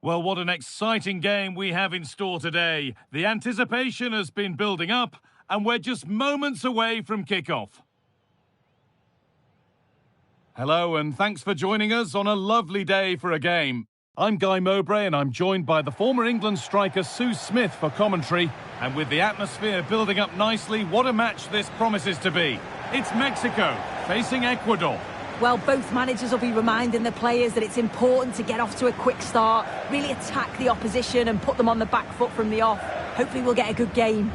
Well, what an exciting game we have in store today. The anticipation has been building up, and we're just moments away from kickoff. Hello, and thanks for joining us on a lovely day for a game. I'm Guy Mowbray, and I'm joined by the former England striker Sue Smith for commentary. And with the atmosphere building up nicely, what a match this promises to be. It's Mexico facing Ecuador. Well, both managers will be reminding the players that it's important to get off to a quick start, really attack the opposition and put them on the back foot from the off. Hopefully we'll get a good game.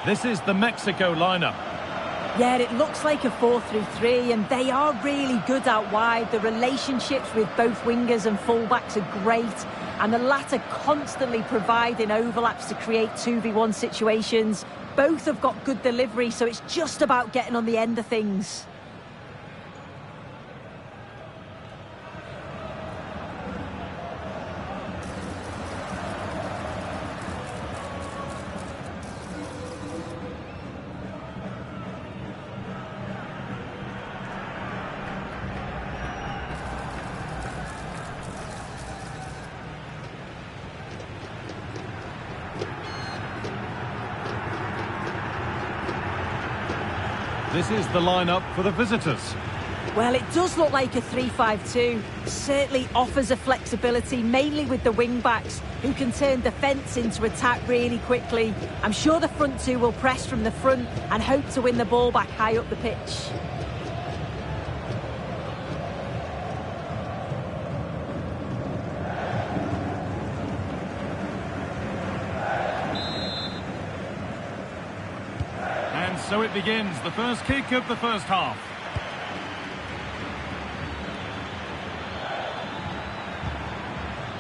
This is the Mexico lineup. Yeah, it looks like a 4-3-3, and they are really good out wide. The relationships with both wingers and fullbacks are great, and the latter constantly providing overlaps to create 2v1 situations. Both have got good delivery, so it's just about getting on the end of things. This is the lineup for the visitors. Well, it does look like a 3-5-2. Certainly offers a flexibility, mainly with the wing-backs, who can turn defence into attack really quickly. I'm sure the front two will press from the front and hope to win the ball back high up the pitch. So it begins, the first kick of the first half.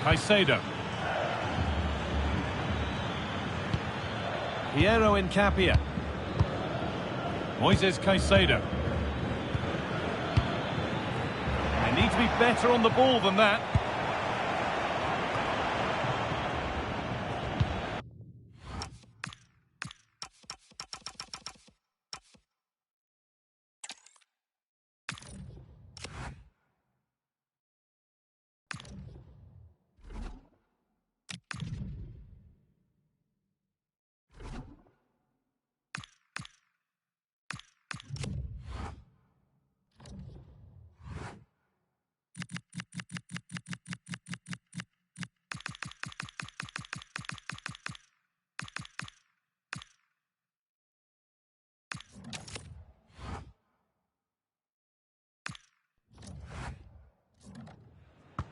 Caicedo. Piero Incapia. Moises Caicedo. They need to be better on the ball than that.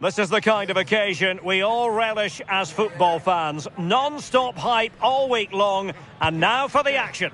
This is the kind of occasion we all relish as football fans. Non-stop hype all week long, and now for the action.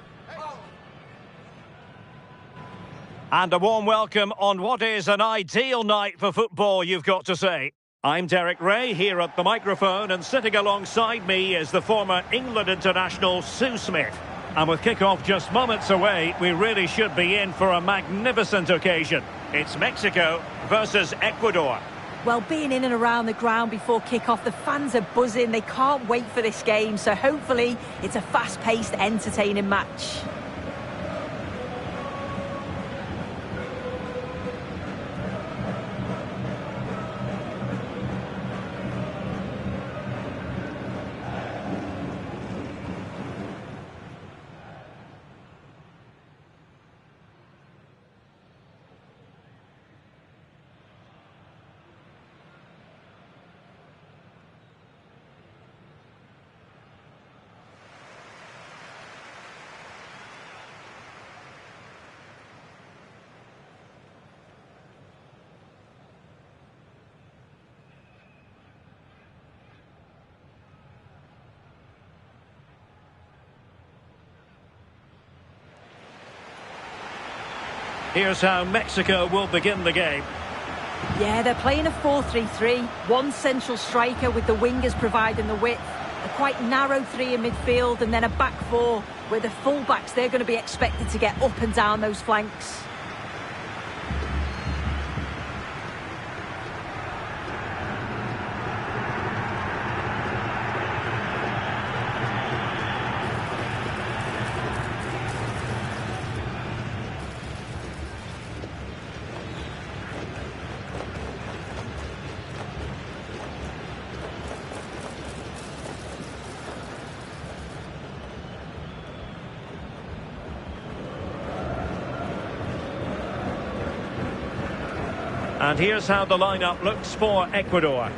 And a warm welcome on what is an ideal night for football, you've got to say. I'm Derek Ray here at the microphone, and sitting alongside me is the former England international Sue Smith. And with kickoff just moments away, we really should be in for a magnificent occasion. It's Mexico versus Ecuador. Well, being in and around the ground before kick-off, the fans are buzzing. They can't wait for this game, so hopefully it's a fast-paced, entertaining match. Here's how Mexico will begin the game. Yeah, they're playing a 4-3-3. One central striker with the wingers providing the width. A quite narrow three in midfield and then a back four where the full-backs, they're going to be expected to get up and down those flanks. And here's how the lineup looks for Ecuador.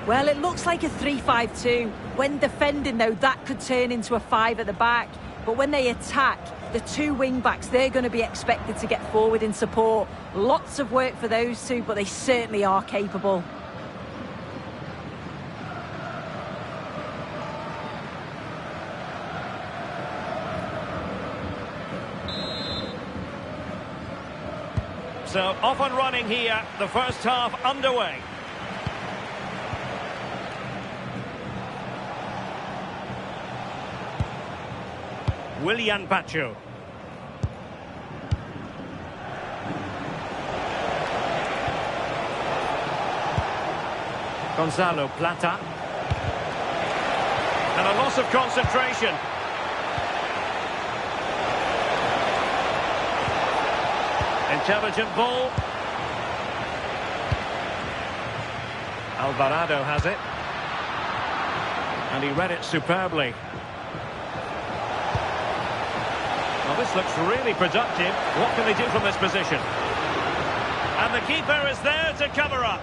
Well, it looks like a 3-5-2. When defending, though, that could turn into a 5 at the back. But when they attack, the two wing-backs, they're going to be expected to get forward in support. Lots of work for those two, but they certainly are capable. So off and running here, the first half underway. Willian Pacho. Gonzalo Plata. And a loss of concentration. Intelligent ball. Alvarado has it. And he read it superbly. Well, this looks really productive. What can they do from this position? And the keeper is there to cover up.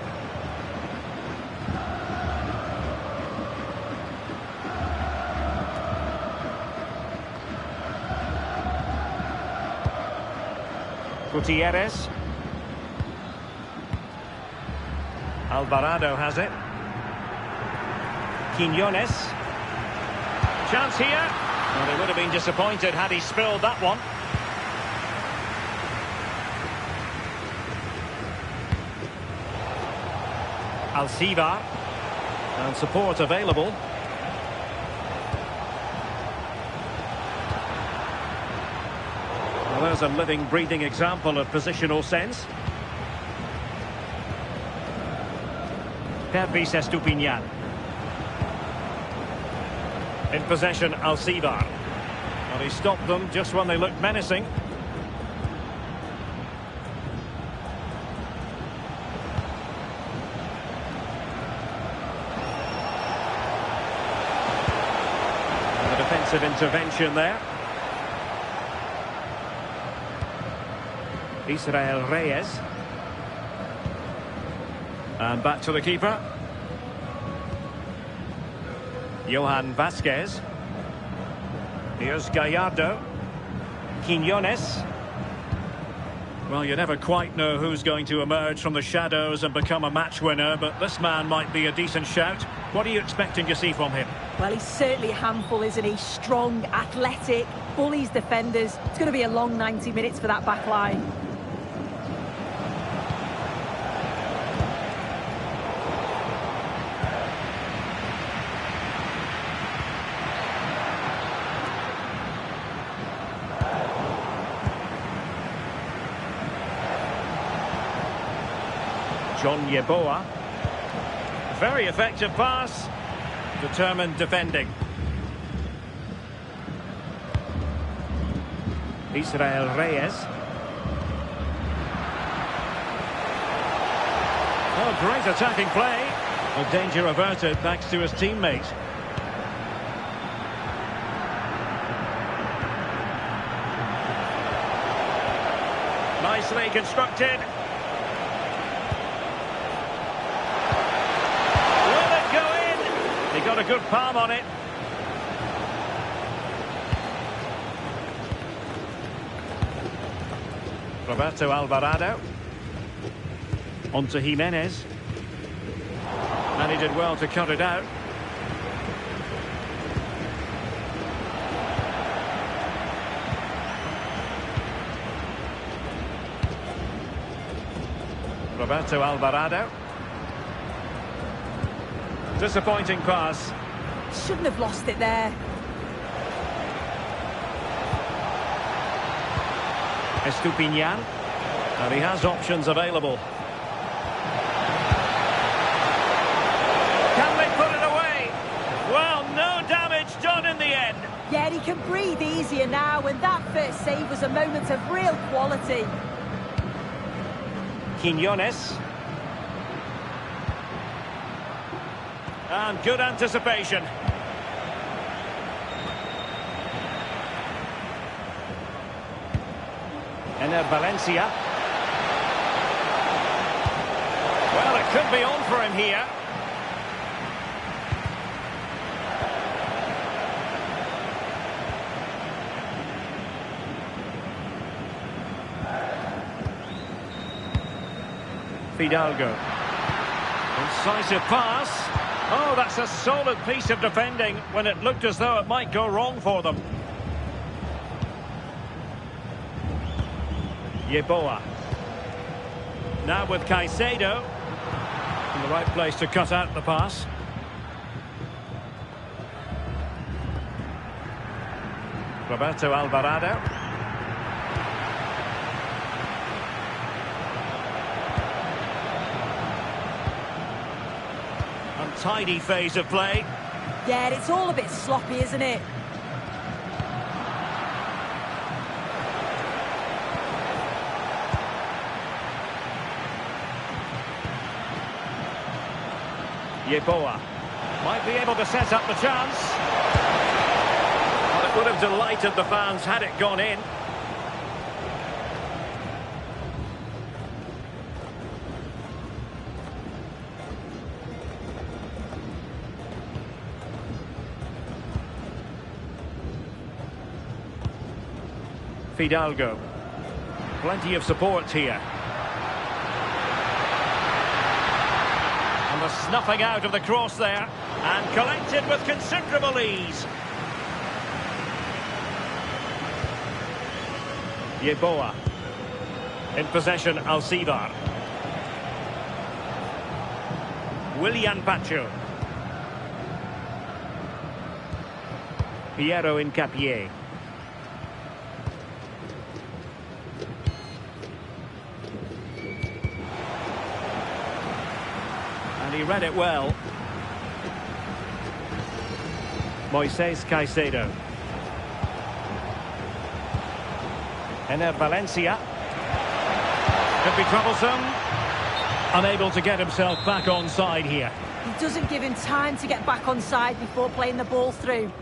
Gutierrez. Alvarado has it. Quiñones. Chance here. Well, they would have been disappointed had he spilled that one. Alcivar. And support available. Well, there's a living, breathing example of positional sense. Pervis Estupiñán. In possession, Alcivar. Well, he stopped them just when they looked menacing. And a defensive intervention there. Israel Reyes. And back to the keeper. Johan Vasquez. Here's Gallardo. Quiñones. Well, you never quite know who's going to emerge from the shadows and become a match winner, but this man might be a decent shout. What are you expecting to see from him? Well, he's certainly a handful, isn't he? Strong, athletic, bullies defenders. It's going to be a long 90 minutes for that back line. John Yeboah. Very effective pass. Determined defending. Israel Reyes. Oh, great attacking play. Well, danger averted thanks to his teammate. Nicely constructed. He got a good palm on it. Roberto Alvarado. On to Jimenez. And he did well to cut it out. Roberto Alvarado. Disappointing pass. Shouldn't have lost it there. Estupinian. And he has options available. Can they put it away? Well, no damage done in the end. Yeah, he can breathe easier now, and that first save was a moment of real quality. Quiñones. And good anticipation. Ener Valencia. Well, it could be on for him here. Fidalgo. Incisive pass. Oh, that's a solid piece of defending when it looked as though it might go wrong for them. Yeboah. Now with Caicedo. In the right place to cut out the pass. Roberto Alvarado. Untidy phase of play. Yeah, it's all a bit sloppy, isn't it? Yeboah might be able to set up the chance. Well, it would have delighted the fans had it gone in. Fidalgo. Plenty of support here. And the snuffing out of the cross there. And collected with considerable ease. Yeboah. In possession, Alcivar. Willian Pacho. Piero Incapié. He read it well. Moises Caicedo. Ener Valencia. Could be troublesome. Unable to get himself back on side here. He doesn't give him time to get back on side before playing the ball through.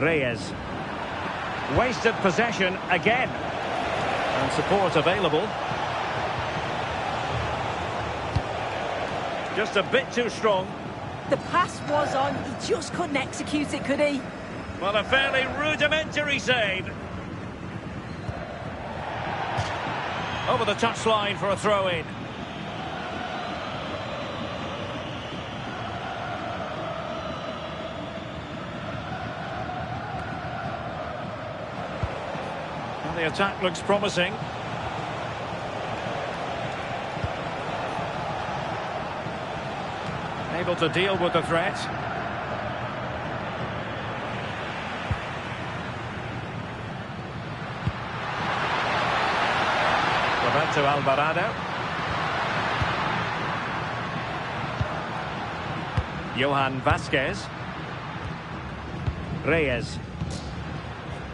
Reyes. Wasted possession again. And support available. Just a bit too strong. The pass was on, he just couldn't execute it, could he? Well, a fairly rudimentary save. Over the touchline for a throw-in. Well, the attack looks promising. Able to deal with the threat. Roberto Alvarado. Johan Vasquez. Reyes.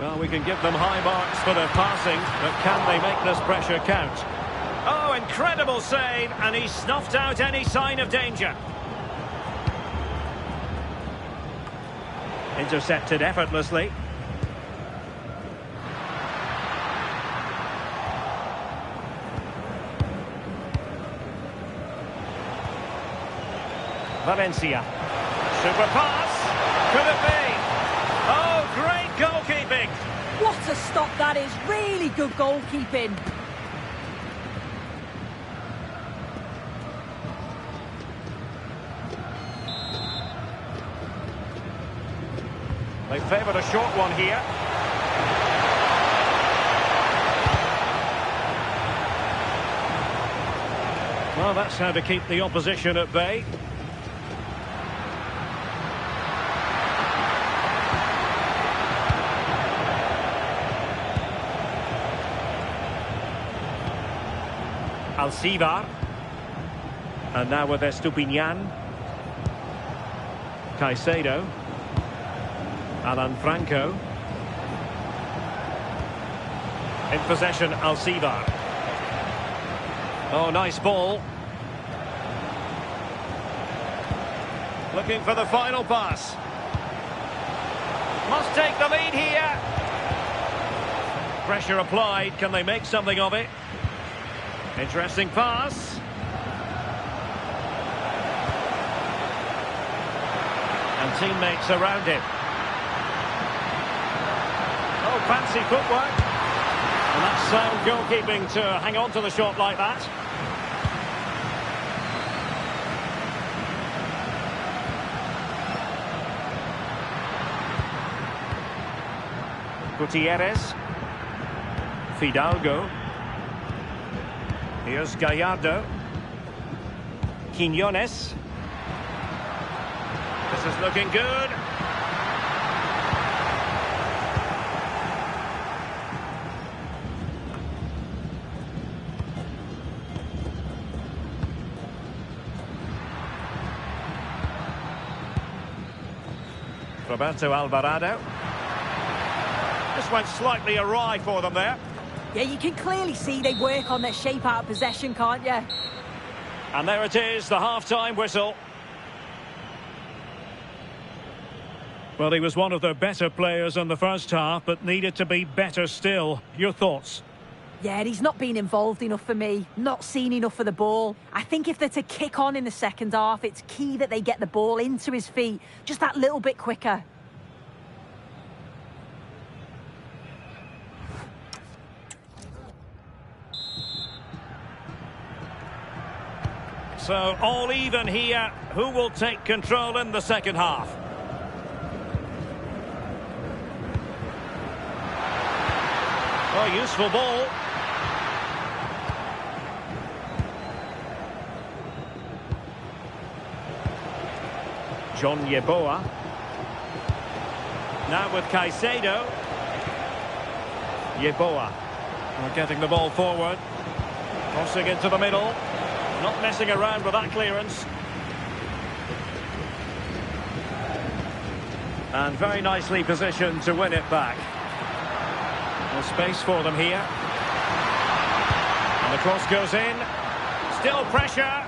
Well, we can give them high marks for their passing, but can they make this pressure count? Oh, incredible save, and he snuffed out any sign of danger. Intercepted effortlessly. Valencia. Super pass. Could it be? Oh, great goalkeeping. What a stop that is. Really good goalkeeping. They favoured a short one here. Well, that's how to keep the opposition at bay. Alcivar. And now with Estupinian. Caicedo. Alan Franco. In possession, Alcivar. Oh, nice ball. Looking for the final pass. Must take the lead here. Pressure applied. Can they make something of it? Interesting pass. And teammates around him. Oh, fancy footwork. And that's sound goalkeeping to hang on to the shot like that. Gutierrez. Fidalgo. Here's Gallardo. Quiñones. This is looking good. Roberto Alvarado. This went slightly awry for them there. Yeah, you can clearly see they work on their shape out of possession, can't you? And there it is, the half-time whistle. Well, he was one of their better players in the first half, but needed to be better still. Your thoughts? Yeah, he's not been involved enough for me. Not seen enough for the ball. I think if they're to kick on in the second half, it's key that they get the ball into his feet just that little bit quicker. So, all even here. Who will take control in the second half? Oh, useful ball. John Yeboah. Now with Caicedo. Yeboah. We're getting the ball forward. Crossing into the middle. Not messing around with that clearance. And very nicely positioned to win it back. No space for them here. And the cross goes in. Still pressure.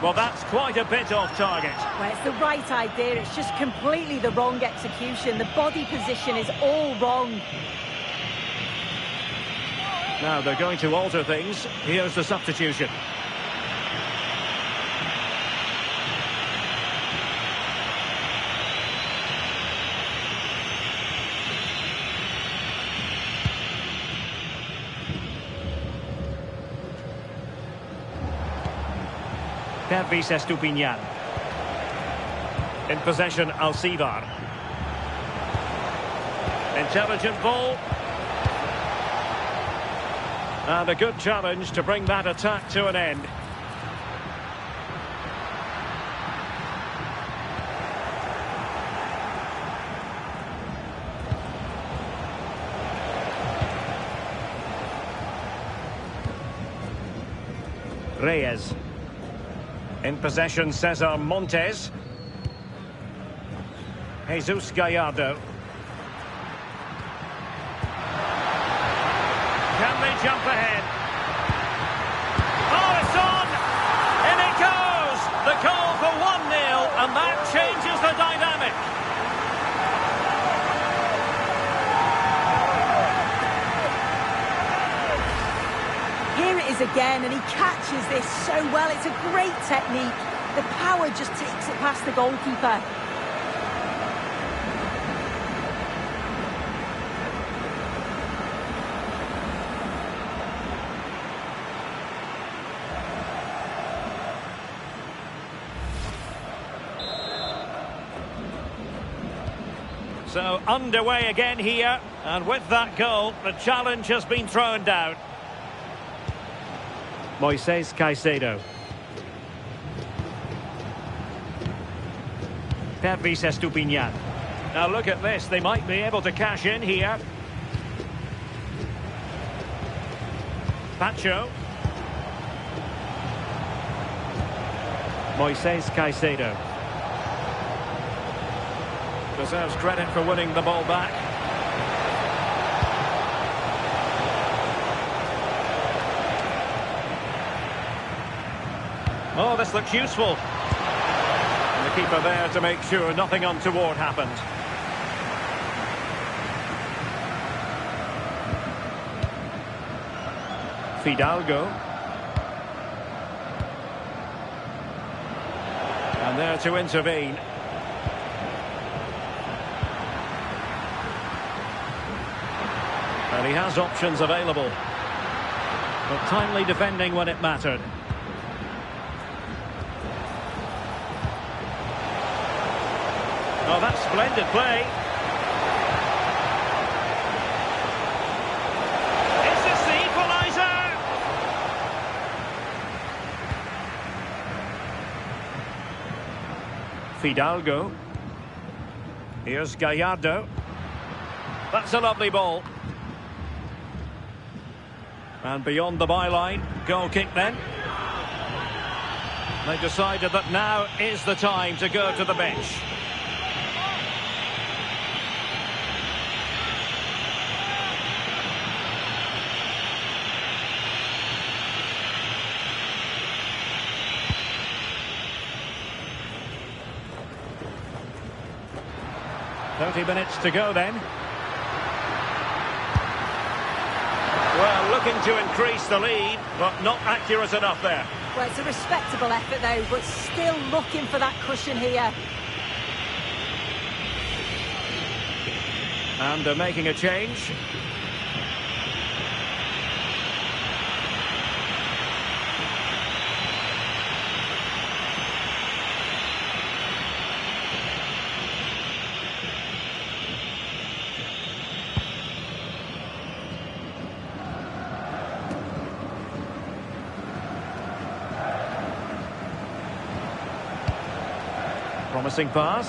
Well, that's quite a bit off target. Well, it's the right idea. It's just completely the wrong execution. The body position is all wrong. Now they're going to alter things. Here's the substitution. Pervis Estupinian. In possession, Alcivar. Intelligent ball. And a good challenge to bring that attack to an end. Reyes. In possession, Cesar Montes. Jesus Gallardo. Can they jump ahead? Oh, it's on! In it goes! The goal for 1-0, and that changes the dynamic. Here it is again, and he catches this so well. It's a great technique. The power just takes it past the goalkeeper. So underway again here, and with that goal, the challenge has been thrown down. Moises Caicedo. Pervis Estupinian. Now look at this, they might be able to cash in here. Pacho. Moises Caicedo. Deserves credit for winning the ball back. Oh, this looks useful. And the keeper there to make sure nothing untoward happened. Fidalgo. And there to intervene. And he has options available. But timely defending when it mattered. Oh, that's splendid play. Is this the equaliser? Fidalgo. Here's Gallardo. That's a lovely ball. And beyond the byline, goal kick then. They decided that now is the time to go to the bench. Minutes to go then. Well, looking to increase the lead, but not accurate enough there. Well, it's a respectable effort though, but still looking for that cushion here. And they're making a change. Promising pass.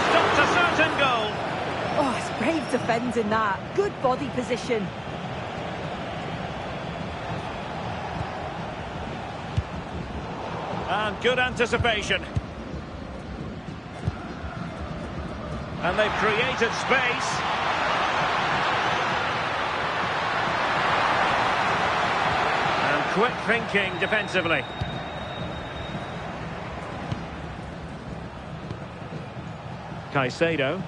Stopped a certain goal. Oh, it's brave defending that. Good body position. And good anticipation. And they've created space. Quick thinking defensively. Caicedo.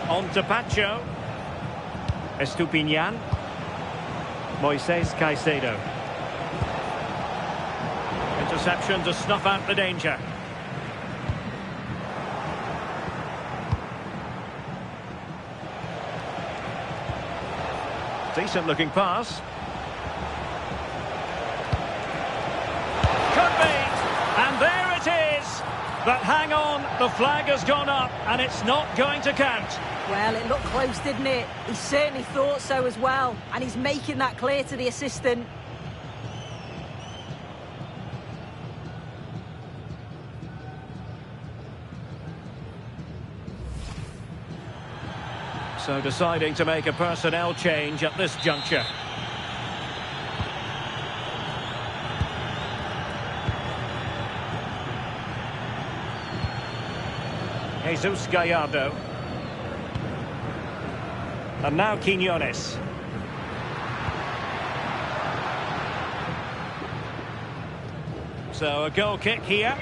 On to Pacho. Estupinian. Moises Caicedo. Interception to snuff out the danger. Decent looking pass. And there it is. But hang on, the flag has gone up and it's not going to count. Well, it looked close, didn't it? He certainly thought so as well. And he's making that clear to the assistant. So deciding to make a personnel change at this juncture. Jesus Gallardo. And now Quiñones. So a goal kick here.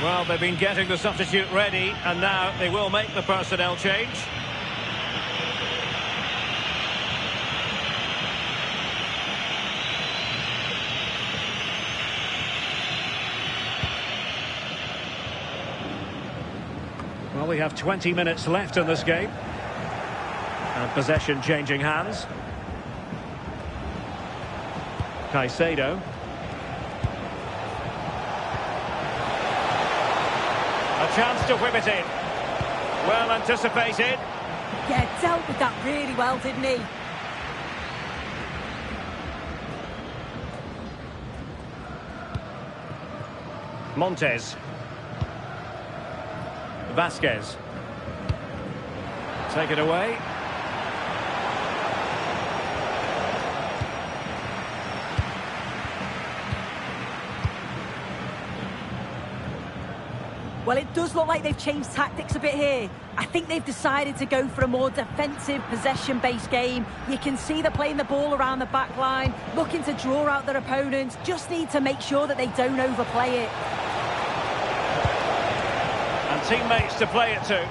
Well, they've been getting the substitute ready, and now they will make the personnel change. Well, we have 20 minutes left in this game. And possession changing hands. Caicedo. Chance to whip it in. Well anticipated. Yeah, dealt with that really well, didn't he? Montes. Vasquez. Take it away. Well, it does look like they've changed tactics a bit here. I think they've decided to go for a more defensive, possession-based game. You can see they're playing the ball around the back line, looking to draw out their opponents. Just need to make sure that they don't overplay it. And teammates to play it to.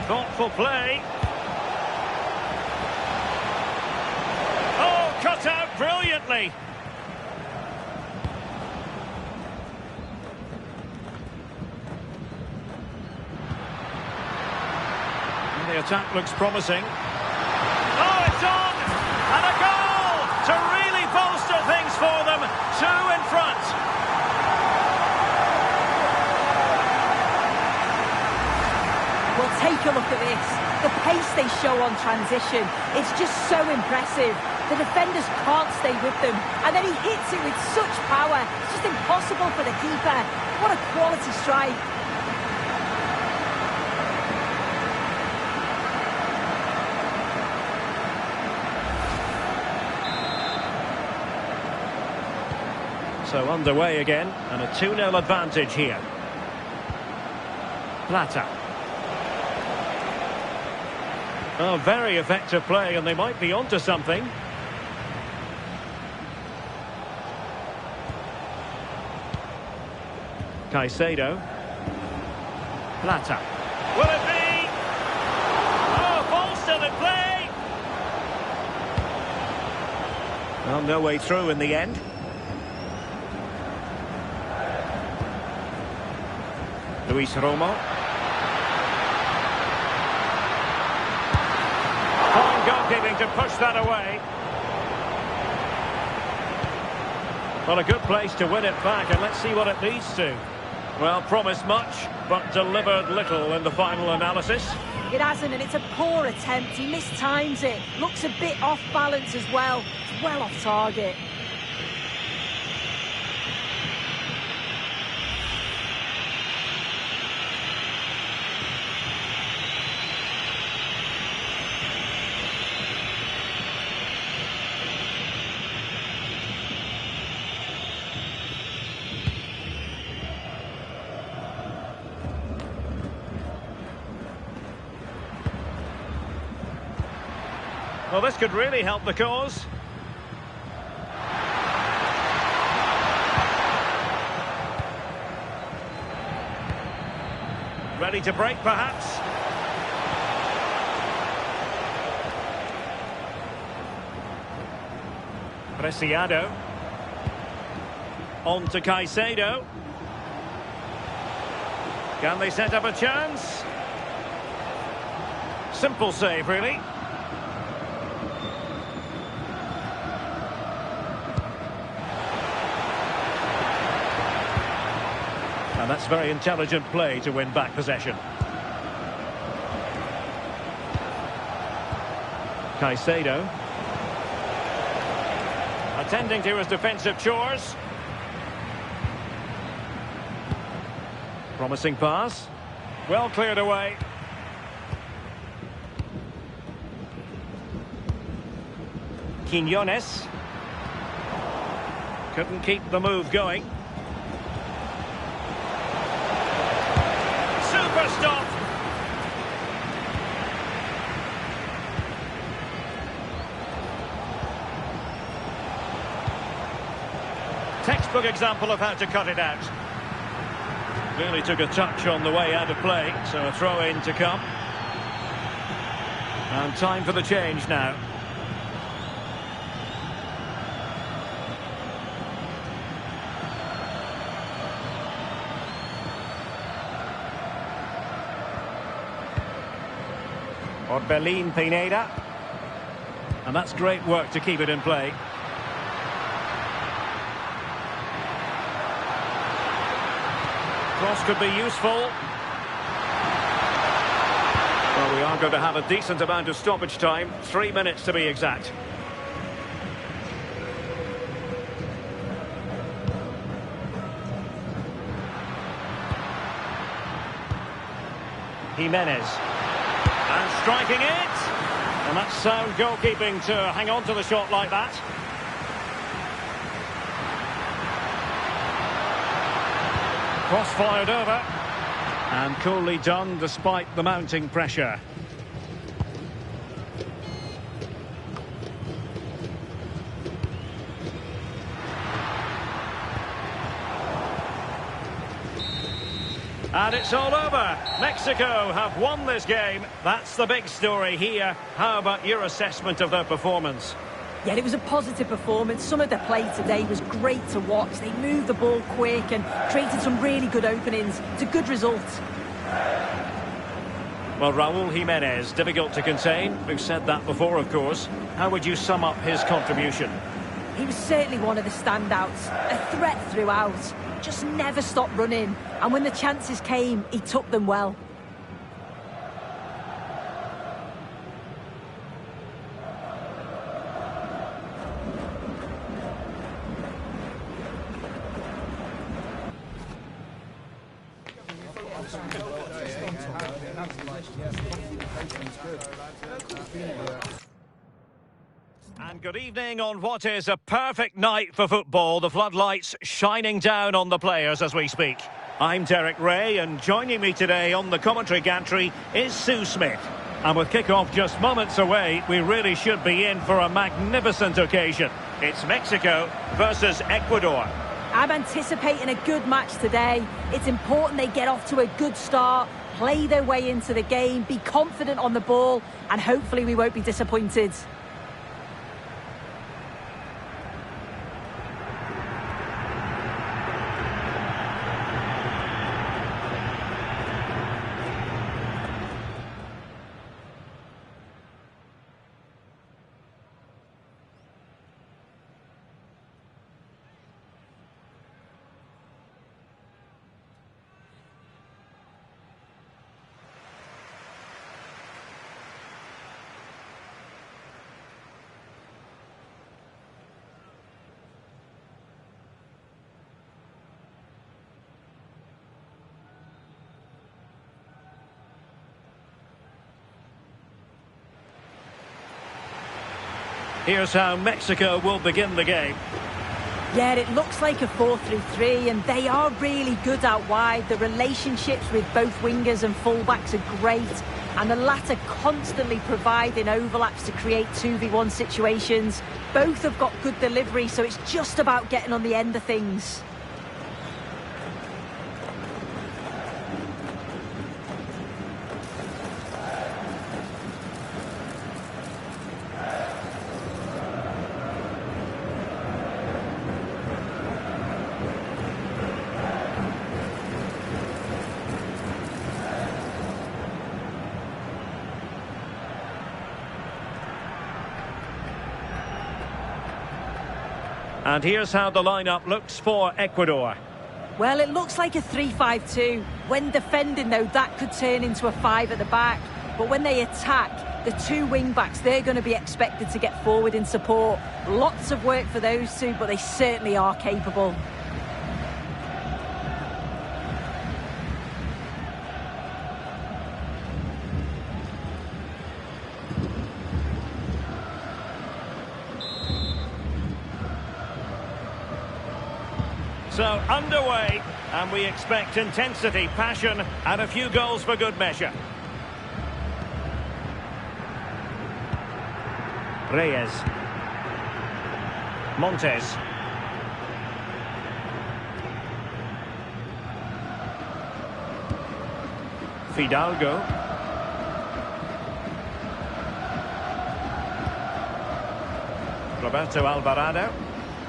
Thoughtful play. Oh, cut out brilliantly. And the attack looks promising. Oh, it's on! And a goal to really bolster things for them. 2 in front. Well, take a look at this. The pace they show on transition, it's just so impressive. The defenders can't stay with them. And then he hits it with such power. It's just impossible for the keeper. What a quality strike. So underway again, and a 2-0 advantage here. Plata. Oh, very effective play, and they might be onto something. Caicedo. Plata. Will it be? Oh, ball still in play! Well, no way through in the end. Luis Romo. Fine goalkeeping to push that away. Well, a good place to win it back, and let's see what it leads to. Well, promised much, but delivered little in the final analysis. It hasn't, and it's a poor attempt. He mistimes it. Looks a bit off balance as well. It's well off target. Well, this could really help the cause. Ready to break, perhaps. Preciado. On to Caicedo. Can they set up a chance? Simple save, really. And that's very intelligent play to win back possession. Caicedo. Attending to his defensive chores. Promising pass. Well cleared away. Quiñones. Couldn't keep the move going. Super stop. Textbook example of how to cut it out. Really took a touch on the way out of play, so a throw-in to come. And time for the change now. Orbelín Pineda. And that's great work to keep it in play. Cross could be useful. Well, we are going to have a decent amount of stoppage time. 3 minutes to be exact. Jimenez. And striking it. And that's sound goalkeeping to hang on to the shot like that. Cross fired over. And coolly done despite the mounting pressure. And it's all over. Mexico have won this game. That's the big story here. How about your assessment of their performance? Yeah, it was a positive performance. Some of the play today was great to watch. They moved the ball quick and created some really good openings. It's a good result. Well, Raúl Jimenez, difficult to contain. We've said that before, of course. How would you sum up his contribution? He was certainly one of the standouts. A threat throughout. Just never stopped running. And when the chances came, he took them well. And good evening on what is a perfect night for football. The floodlights shining down on the players as we speak. I'm Derek Ray, and joining me today on the commentary gantry is Sue Smith. And with kick-off just moments away, we really should be in for a magnificent occasion. It's Mexico versus Ecuador. I'm anticipating a good match today. It's important they get off to a good start, play their way into the game, be confident on the ball, and hopefully we won't be disappointed. Here's how Mexico will begin the game. Yeah, it looks like a 4-3-3, and they are really good out wide. The relationships with both wingers and fullbacks are great, and the latter constantly providing overlaps to create 2v1 situations. Both have got good delivery, so it's just about getting on the end of things. And here's how the lineup looks for Ecuador. Well, it looks like a 3-5-2. When defending, though, that could turn into a 5 at the back. But when they attack, the two wing-backs, they're going to be expected to get forward in support. Lots of work for those two, but they certainly are capable. So underway, and we expect intensity, passion, and a few goals for good measure. Reyes. Montes. Fidalgo. Roberto Alvarado.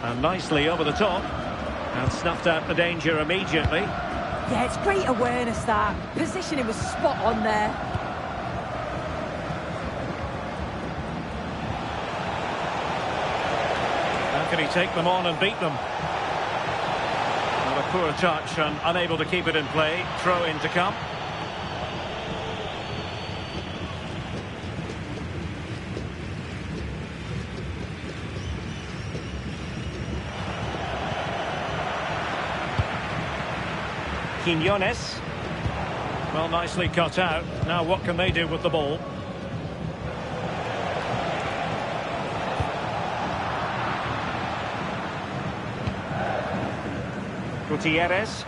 And nicely over the top. And snuffed out the danger immediately. Yeah, it's great awareness, that. Positioning was spot on there. can he take them on and beat them? Not a poor touch and unable to keep it in play. Throw in to come. Quiñones. Well, nicely cut out. Now what can they do with the ball? Gutierrez.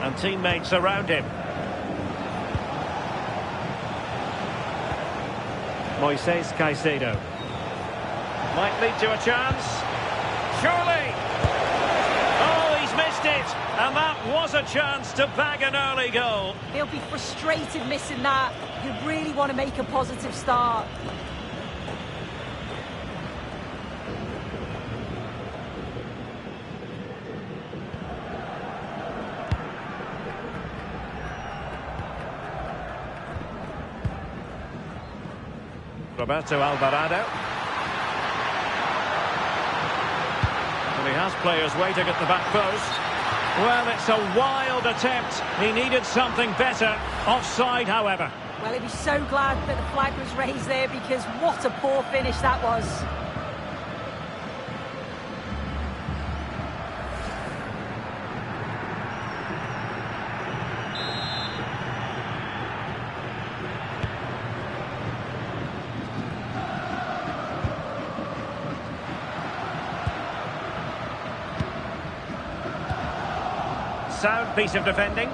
And teammates around him. Moises Caicedo. Might lead to a chance. Surely! Oh, he's missed it! And that was a chance to bag an early goal. He'll be frustrated missing that. You really want to make a positive start. Roberto Alvarado. Well, he has players waiting at the back post. Well, it's a wild attempt. He needed something better. Offside, however. Well, he'd be so glad that the flag was raised there, because what a poor finish that was. Sound piece of defending.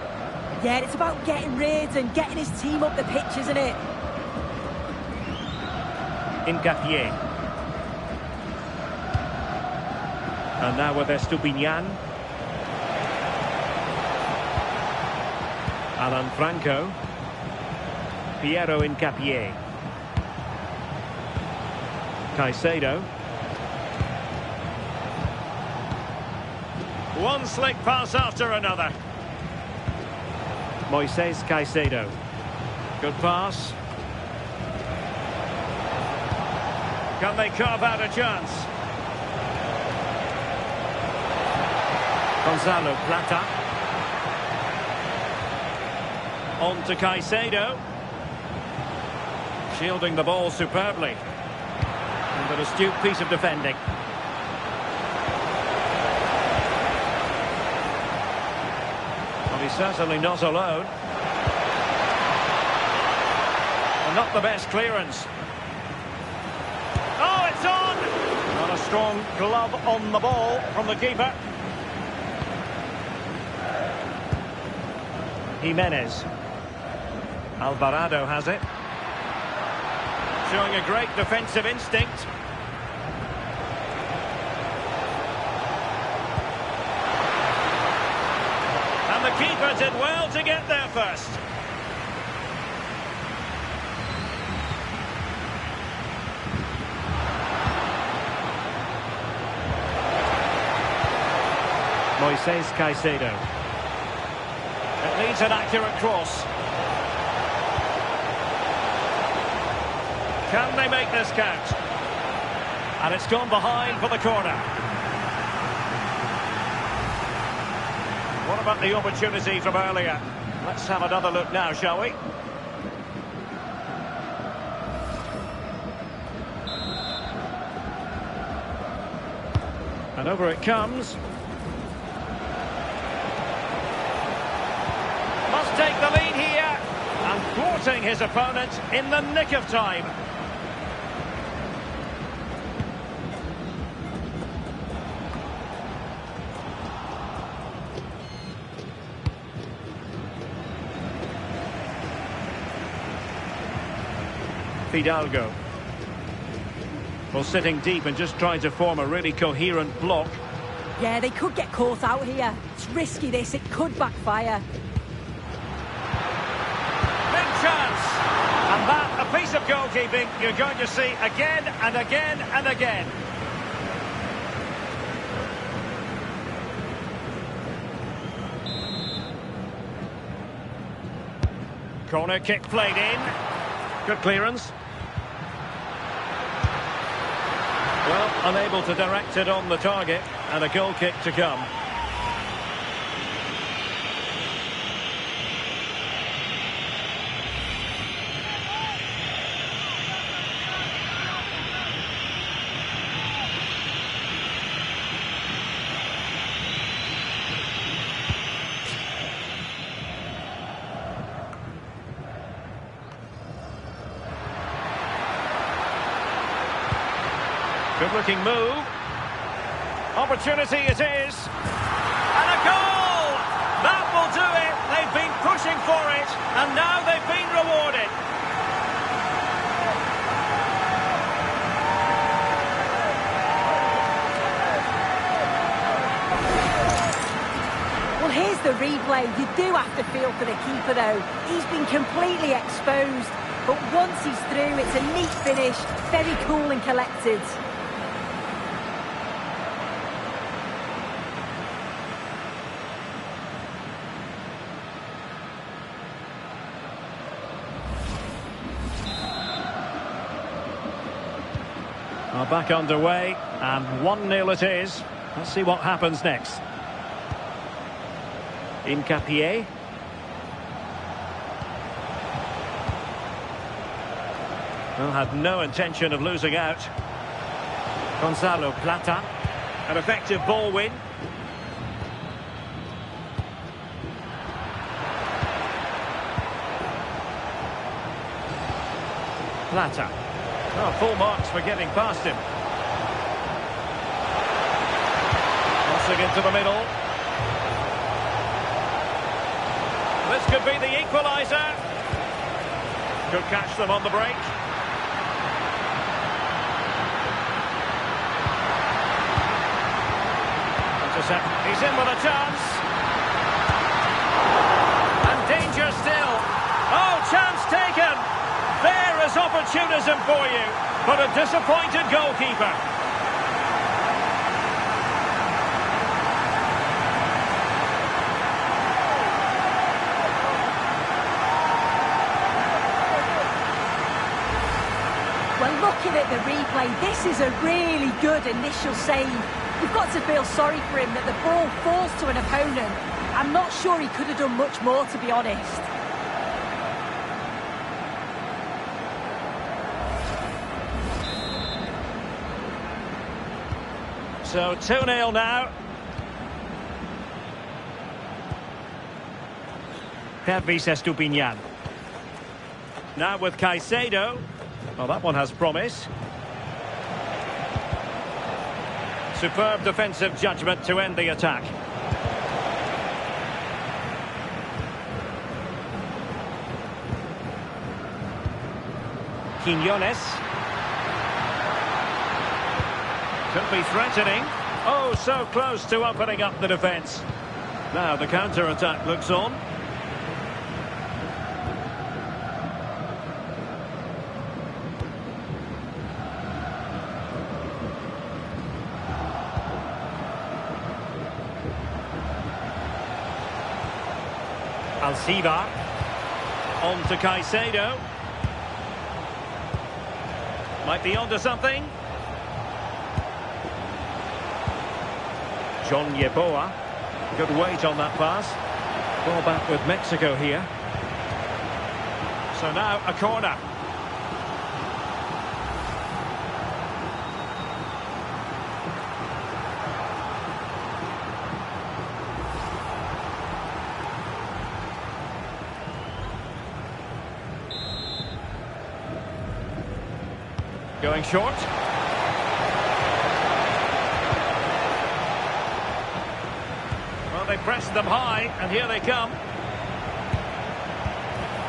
Yeah, it's about getting rid and getting his team up the pitch, isn't it? Hincapié. And now with Estupinian. Alan Franco. Piero Hincapié. Caicedo. One slick pass after another. Moises Caicedo. Good pass. Can they carve out a chance? Gonzalo Plata. On to Caicedo. Shielding the ball superbly. And an astute piece of defending. He's certainly not alone. And not the best clearance. Oh, it's on! Not a strong glove on the ball from the keeper. Jimenez. Alvarado has it. Showing a great defensive instinct. And the keeper did well to get there first. Moises Caicedo. It needs an accurate cross. Can they make this count? And it's gone behind for the corner. What about the opportunity from earlier? Let's have another look now, shall we? And over it comes. Must take the lead here. And thwarting his opponent in the nick of time. Fidalgo. Well, sitting deep and just trying to form a really coherent block. Yeah, they could get caught out here. It's risky, this. It could backfire. Big chance! And that, a piece of goalkeeping you're going to see again and again and again. Corner kick played in. Good clearance. Well, unable to direct it on the target, and a goal kick to come. Good-looking move. Opportunity it is. And a goal! That will do it. They've been pushing for it, and now they've been rewarded. Well, here's the replay. You do have to feel for the keeper, though. He's been completely exposed. But once he's through, it's a neat finish. Very cool and collected. Are back underway, and 1-0 it is. Let's see what happens next. Incapié. Well, had no intention of losing out. Gonzalo Plata. An effective ball win. Plata. Oh, full marks for getting past him. Crossing into the middle. This could be the equaliser. Could catch them on the break. He's in with a chance. And danger still. Oh, chance taken. There is opportunism for you, but a disappointed goalkeeper. Well, looking at the replay, this is a really good initial save. You've got to feel sorry for him that the ball falls to an opponent. I'm not sure he could have done much more, to be honest. So 2-0 now. Pervis Estupiñán. Now with Caicedo. Well, that one has promise. Superb defensive judgment to end the attack. Quiñones. Could be threatening. Oh, so close to opening up the defence. Now the counter-attack looks on. Alcivar. On to Caicedo. Might be onto something. John Yeboah. Good weight on that pass. Ball back with Mexico here. So now a corner. Going short. Well, they pressed them high, and here they come.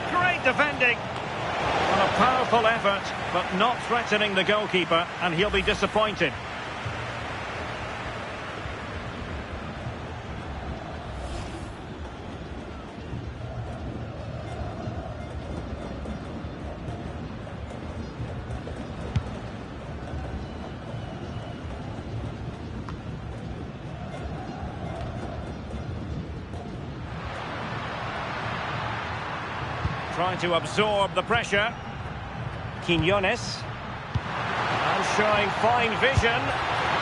Great defending. Well, a powerful effort, but not threatening the goalkeeper, and he'll be disappointed. Trying to absorb the pressure. Quiñones. And showing fine vision.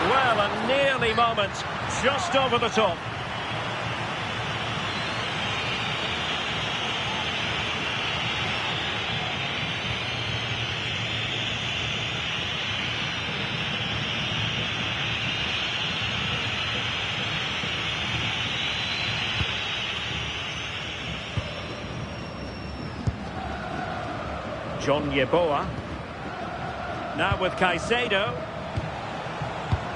Well, a nearly moment, just over the top. John Yeboah. Now with Caicedo.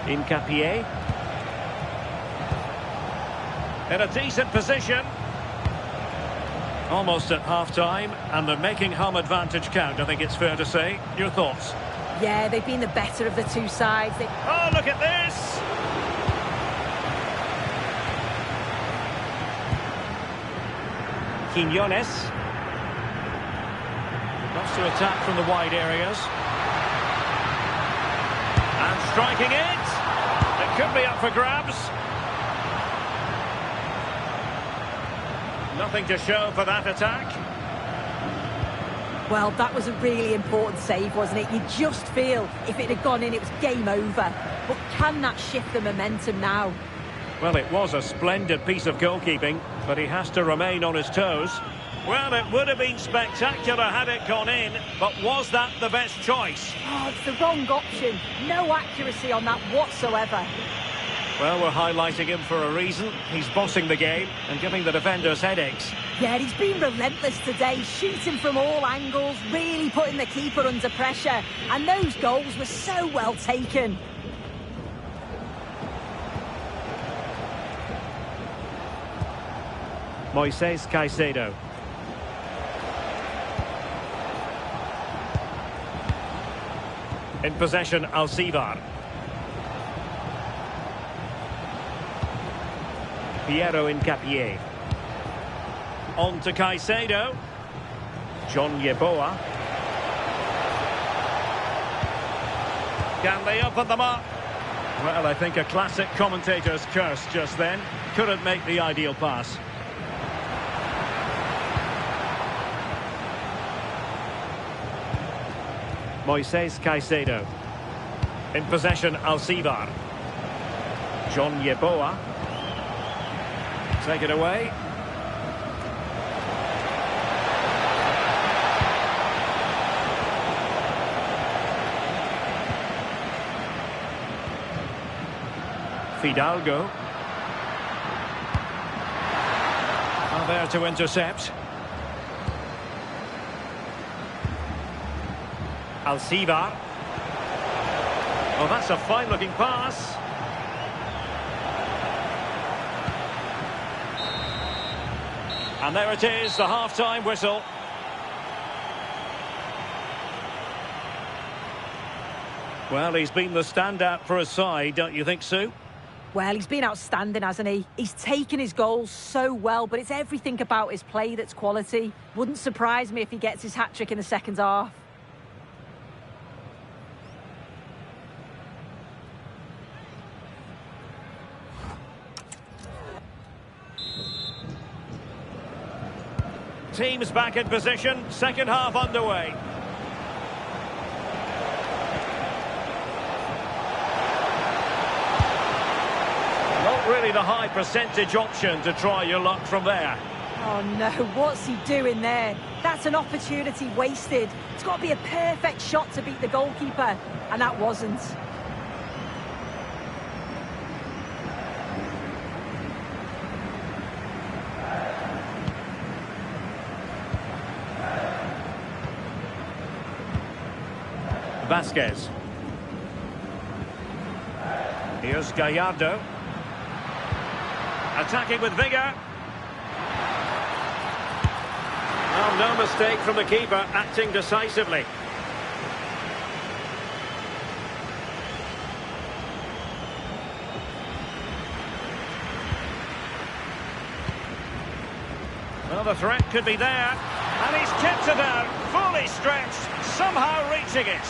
Hincapié. In a decent position. Almost at half-time, and they're making home advantage count, I think it's fair to say. Your thoughts? Yeah, they've been the better of the two sides. Oh, look at this! Quiñones. Loves to attack from the wide areas. And striking it. It could be up for grabs. Nothing to show for that attack. Well, that was a really important save, wasn't it? You just feel if it had gone in, it was game over. But can that shift the momentum now? Well, it was a splendid piece of goalkeeping, but he has to remain on his toes. Well, it would have been spectacular had it gone in, but was that the best choice? Oh, it's the wrong option. No accuracy on that whatsoever. Well, we're highlighting him for a reason. He's bossing the game and giving the defenders headaches. Yeah, he's been relentless today, shooting from all angles, really putting the keeper under pressure. And those goals were so well taken. Moises Caicedo. In possession, Alcivar. Piero Hincapié. On to Caicedo. John Yeboah. Can they open them up? Well, I think a classic commentator's curse just then. Couldn't make the ideal pass. Moises Caicedo. In possession, Alcivar. John Yeboah. Take it away. Fidalgo. Are there to intercept. Alcivar. Oh, that's a fine-looking pass. And there it is, the half-time whistle. Well, he's been the standout for his side, don't you think, Sue? Well, he's been outstanding, hasn't he? He's taken his goals so well, but it's everything about his play that's quality. Wouldn't surprise me if he gets his hat-trick in the second half. Teams back in position, second half underway. Not really the high percentage option to try your luck from there. Oh no, what's he doing there? That's an opportunity wasted. It's got to be a perfect shot to beat the goalkeeper, and that wasn't. Vasquez. Here's Gallardo. Attacking with vigour. Oh, no mistake from the keeper, acting decisively. Well, the threat could be there. And he's kept it out, fully stretched, somehow reaching it.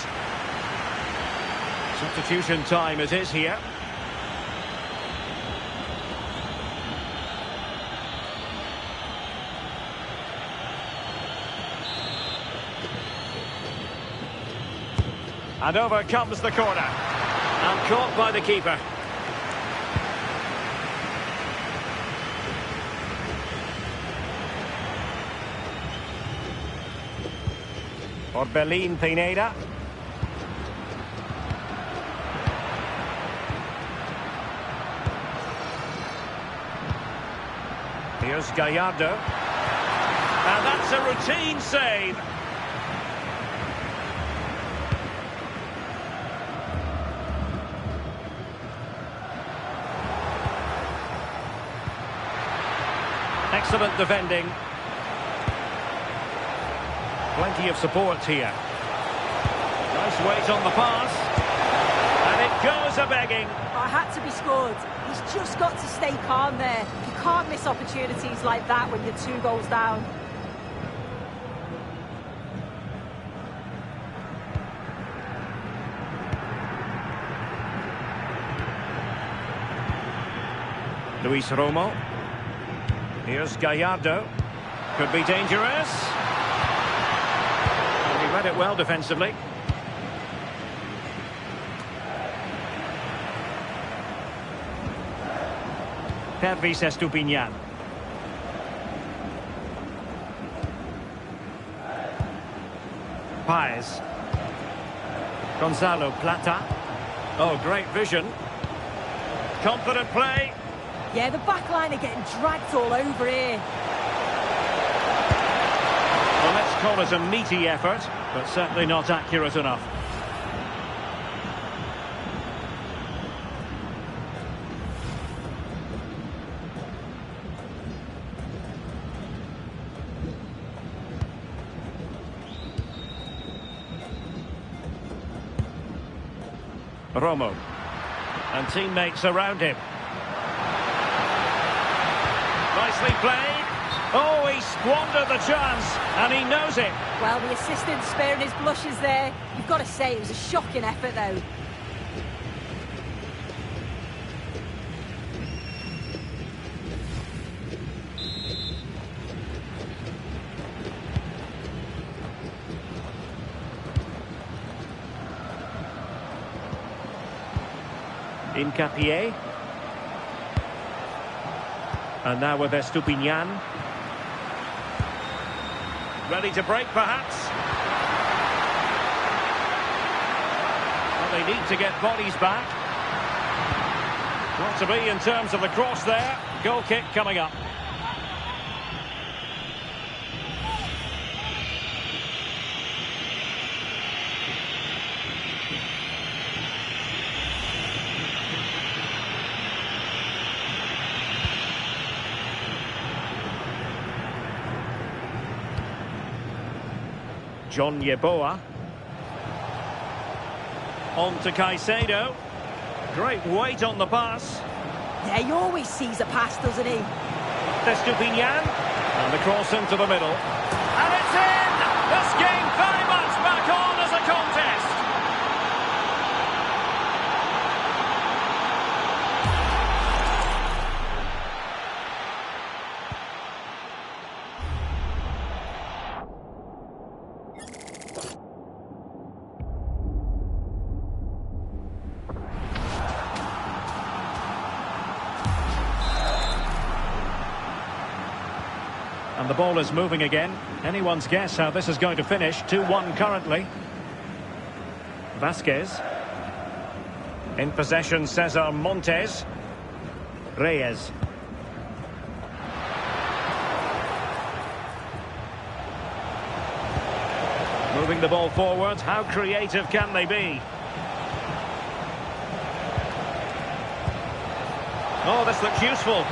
Substitution time it is here. And over comes the corner. And caught by the keeper. Orbelín Pineda. Here's Gallardo. And that's a routine save. Excellent defending. Plenty of support here. Nice weight on the pass. And it goes a-begging. I had to be scored. He's just got to stay calm there. You can't miss opportunities like that when you're 2 goals down. Luis Romo. Here's Gallardo. Could be dangerous. And he read it well defensively. Pervis Estupiñán. Paez. Gonzalo Plata. Oh, great vision. Confident play. Yeah, the back line are getting dragged all over here. Well, let's call it a meaty effort, but certainly not accurate enough. Romo. And teammates around him. Nicely played. Oh, he squandered the chance, and he knows it. Well, the assistant sparing his blushes there. You've got to say it was a shocking effort, though. Hincapié. And now with Estupiñán. Ready to break, perhaps. Well, they need to get bodies back. Not to be in terms of the cross there. Goal kick coming up. John Yeboah. On to Caicedo. Great weight on the pass. Yeah, he always sees a pass, doesn't he? Estupiñán. And the cross into the middle. And it's in! This game very much back on as a contest. And the ball is moving again. Anyone's guess how this is going to finish. 2-1 currently. Vasquez. In possession, Cesar Montes. Reyes. Moving the ball forward. How creative can they be? Oh, this looks useful.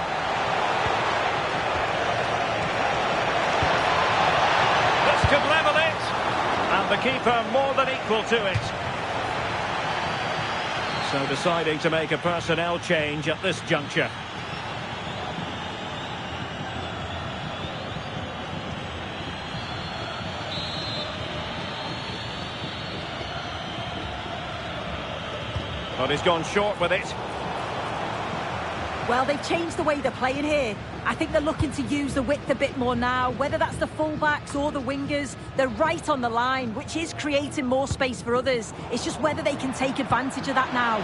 Could level it, and the keeper more than equal to it. So deciding to make a personnel change at this juncture. But he's gone short with it. Well, they've changed the way they're playing here, I think they're looking to use the width a bit more now, whether that's the fullbacks or the wingers. They're right on the line, which is creating more space for others. It's just whether they can take advantage of that now.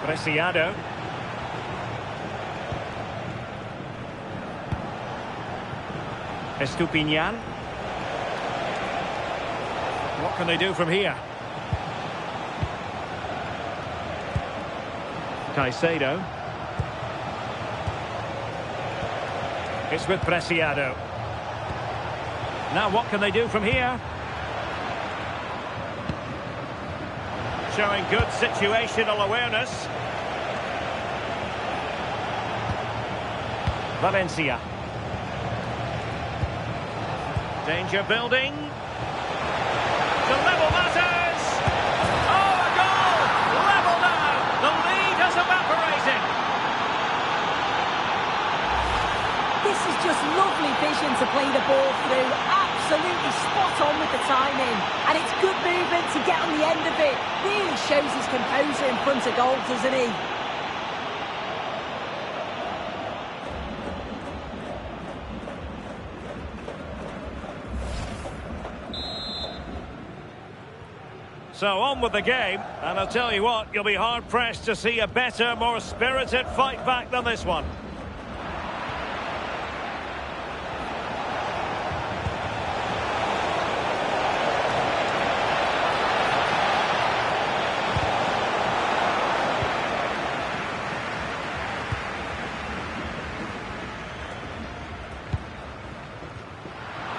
Preciado. Estupinian. What can they do from here? Caicedo. It's with Preciado. Now what can they do from here? Showing good situational awareness. Valencia. Danger building. The level matters. Oh, a goal! Level now. The lead has evaporated. This is just lovely vision to play the ball through. Absolutely spot on with the timing. And it's good movement to get on the end of it. Really shows his composure in front of goal, doesn't he? So on with the game, and I'll tell you what, you'll be hard-pressed to see a better, more spirited fight back than this one.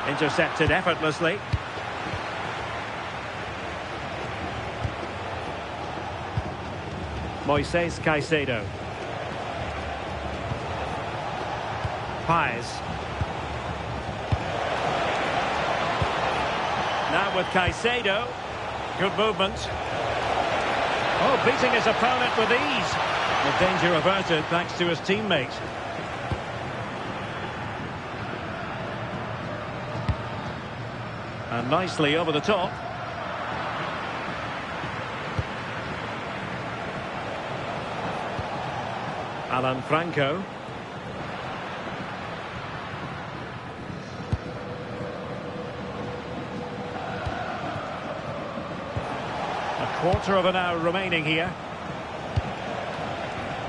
Intercepted effortlessly. Moises Caicedo. Paes. Now with Caicedo. Good movement. Oh, beating his opponent with ease. The danger averted thanks to his teammate. And nicely over the top. Alan Franco. A quarter of an hour remaining here.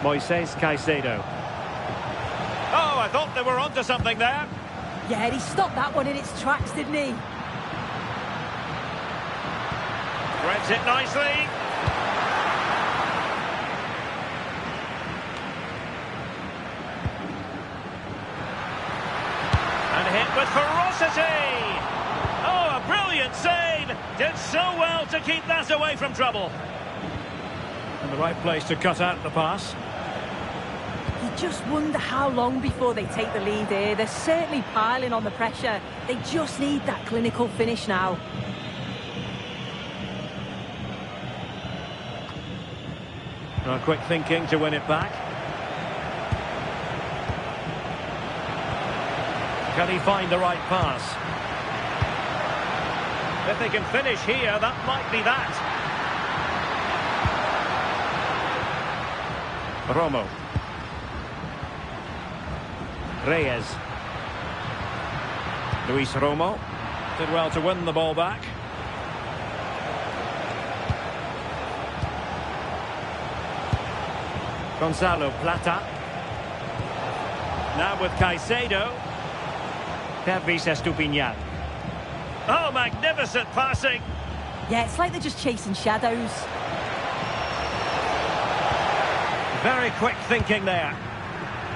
Moises Caicedo. Oh, I thought they were onto something there. Yeah, he stopped that one in its tracks, didn't he? Threads it nicely. Hit with ferocity. Oh, a brilliant save. Did so well to keep that away from trouble. And the right place to cut out the pass. You just wonder how long before they take the lead here. They're certainly piling on the pressure. They just need that clinical finish now. Now, quick thinking to win it back. Can he find the right pass? If they can finish here, that might be that. Romo. Reyes. Luis Romo. Did well to win the ball back. Gonzalo Plata. Now with Caicedo. Pervis Estupinian. Oh, magnificent passing. Yeah, it's like they're just chasing shadows. Very quick thinking there.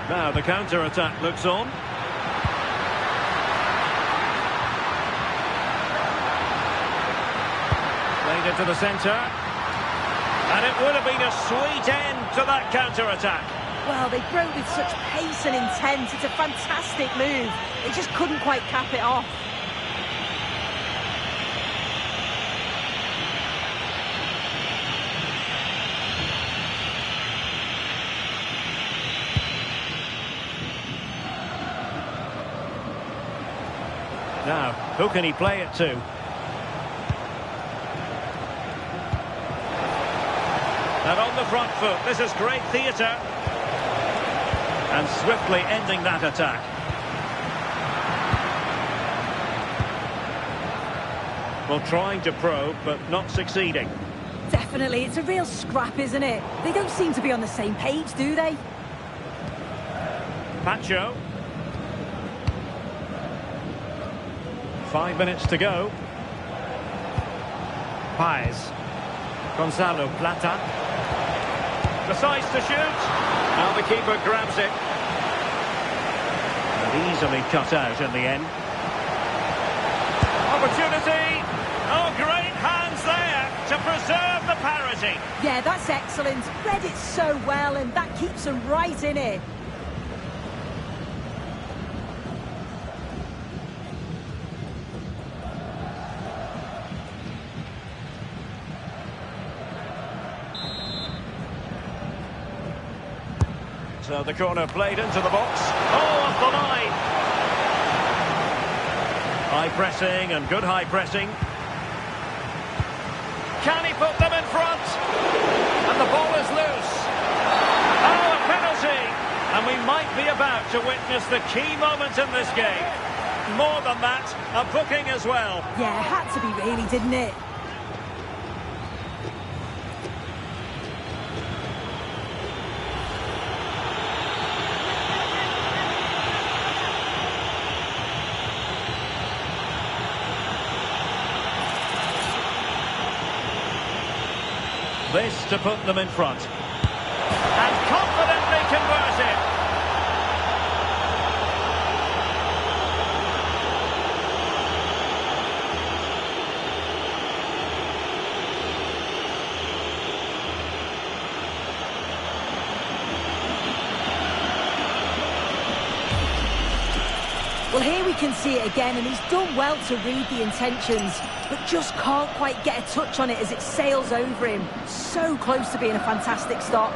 Now the counter-attack looks on. Played into the centre. And it would have been a sweet end to that counter-attack. Well, they broke with such pace and intent. It's a fantastic move. They just couldn't quite cap it off. Now, who can he play it to? And on the front foot, this is great theatre. And swiftly ending that attack. Well, trying to probe, but not succeeding. Definitely, it's a real scrap, isn't it? They don't seem to be on the same page, do they? Pacho. 5 minutes to go. Paez. Gonzalo Plata. Decides to shoot. Now the keeper grabs it. And easily cut out in the end. Opportunity. Oh, great hands there to preserve the parity. Yeah, that's excellent. Read it so well, and that keeps them right in it. So the corner played into the box. Oh, off the line. High pressing and good high pressing. Can he put them in front? And the ball is loose. Oh, a penalty. And we might be about to witness the key moment in this game. More than that, a booking as well. Yeah, it had to be really, didn't it? This to put them in front. And confidently converted. Well, here we can see it again, and he's done well to read the intentions, but just can't quite get a touch on it as it sails over him. So close to being a fantastic stop.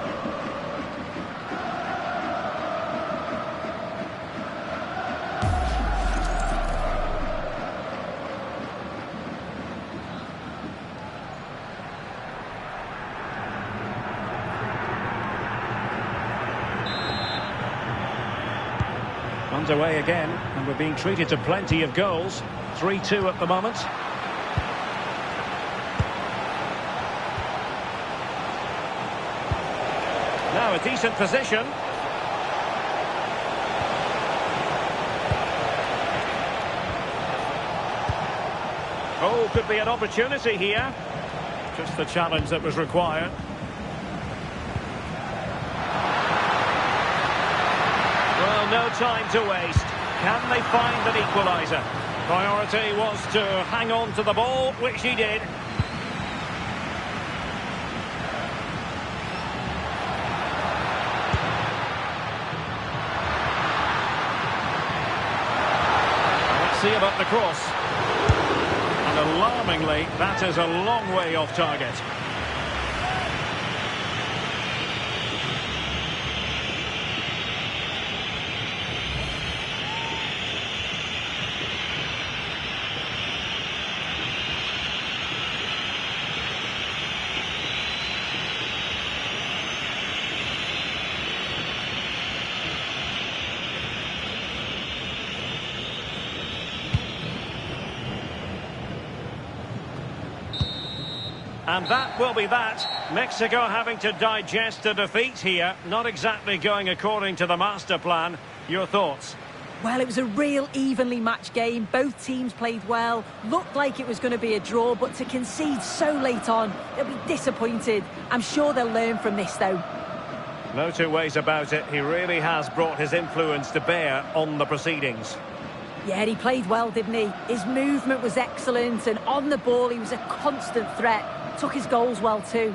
Underway again, and we're being treated to plenty of goals. 3-2 at the moment. Now a decent position. Oh, could be an opportunity here. Just the challenge that was required. Well, no time to waste. Can they find an equaliser? Priority was to hang on to the ball, which he did. Let's see about the cross. And alarmingly, that is a long way off target. And that will be that. Mexico having to digest a defeat here. Not exactly going according to the master plan. Your thoughts? Well, it was a real evenly matched game. Both teams played well. Looked like it was going to be a draw, but to concede so late on, they'll be disappointed. I'm sure they'll learn from this, though. No two ways about it. He really has brought his influence to bear on the proceedings. Yeah, he played well, didn't he? His movement was excellent, and on the ball, he was a constant threat. Took his goals well, too.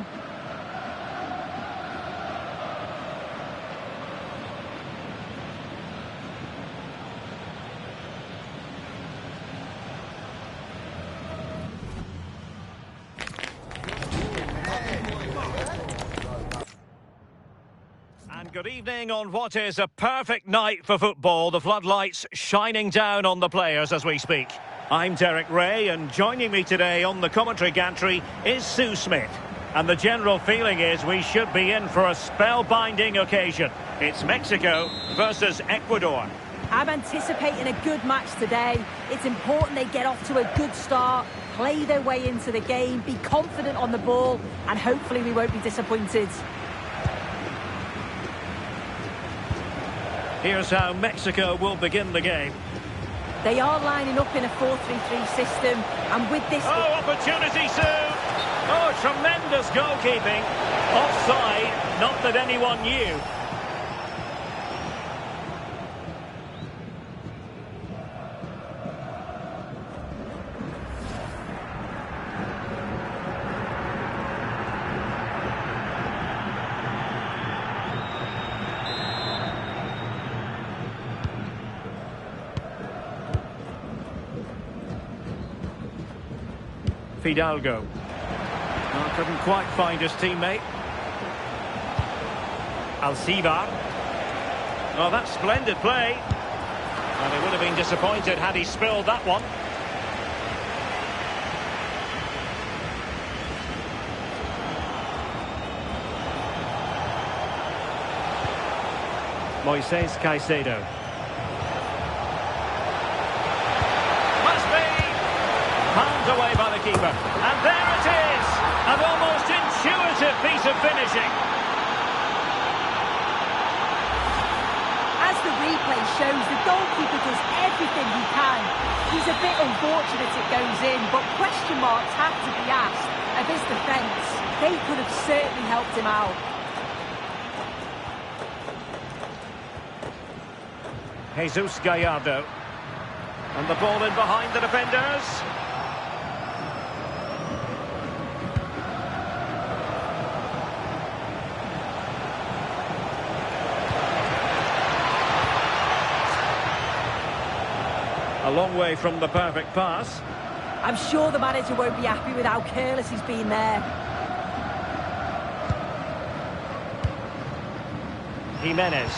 And good evening on what is a perfect night for football. The floodlights shining down on the players as we speak. I'm Derek Ray, and joining me today on the commentary gantry is Sue Smith. And the general feeling is we should be in for a spellbinding occasion. It's Mexico versus Ecuador. I'm anticipating a good match today. It's important they get off to a good start, play their way into the game, be confident on the ball, and hopefully we won't be disappointed. Here's how Mexico will begin the game. They are lining up in a 4-3-3 system, and with this... Oh, opportunity soon! Oh, tremendous goalkeeping. Offside, not that anyone knew. Fidalgo. Oh, couldn't quite find his teammate. Alcivar. Oh, that's splendid play. And he would have been disappointed had he spilled that one. Moises Caicedo. Must be! Palmed away by the keeper. And there it is! An almost intuitive piece of finishing. As the replay shows, the goalkeeper does everything he can. He's a bit unfortunate it goes in, but question marks have to be asked of his defence. They could have certainly helped him out. Jesus Gallardo. And the ball in behind the defenders. A long way from the perfect pass. I'm sure the manager won't be happy with how careless he's been there. Jimenez.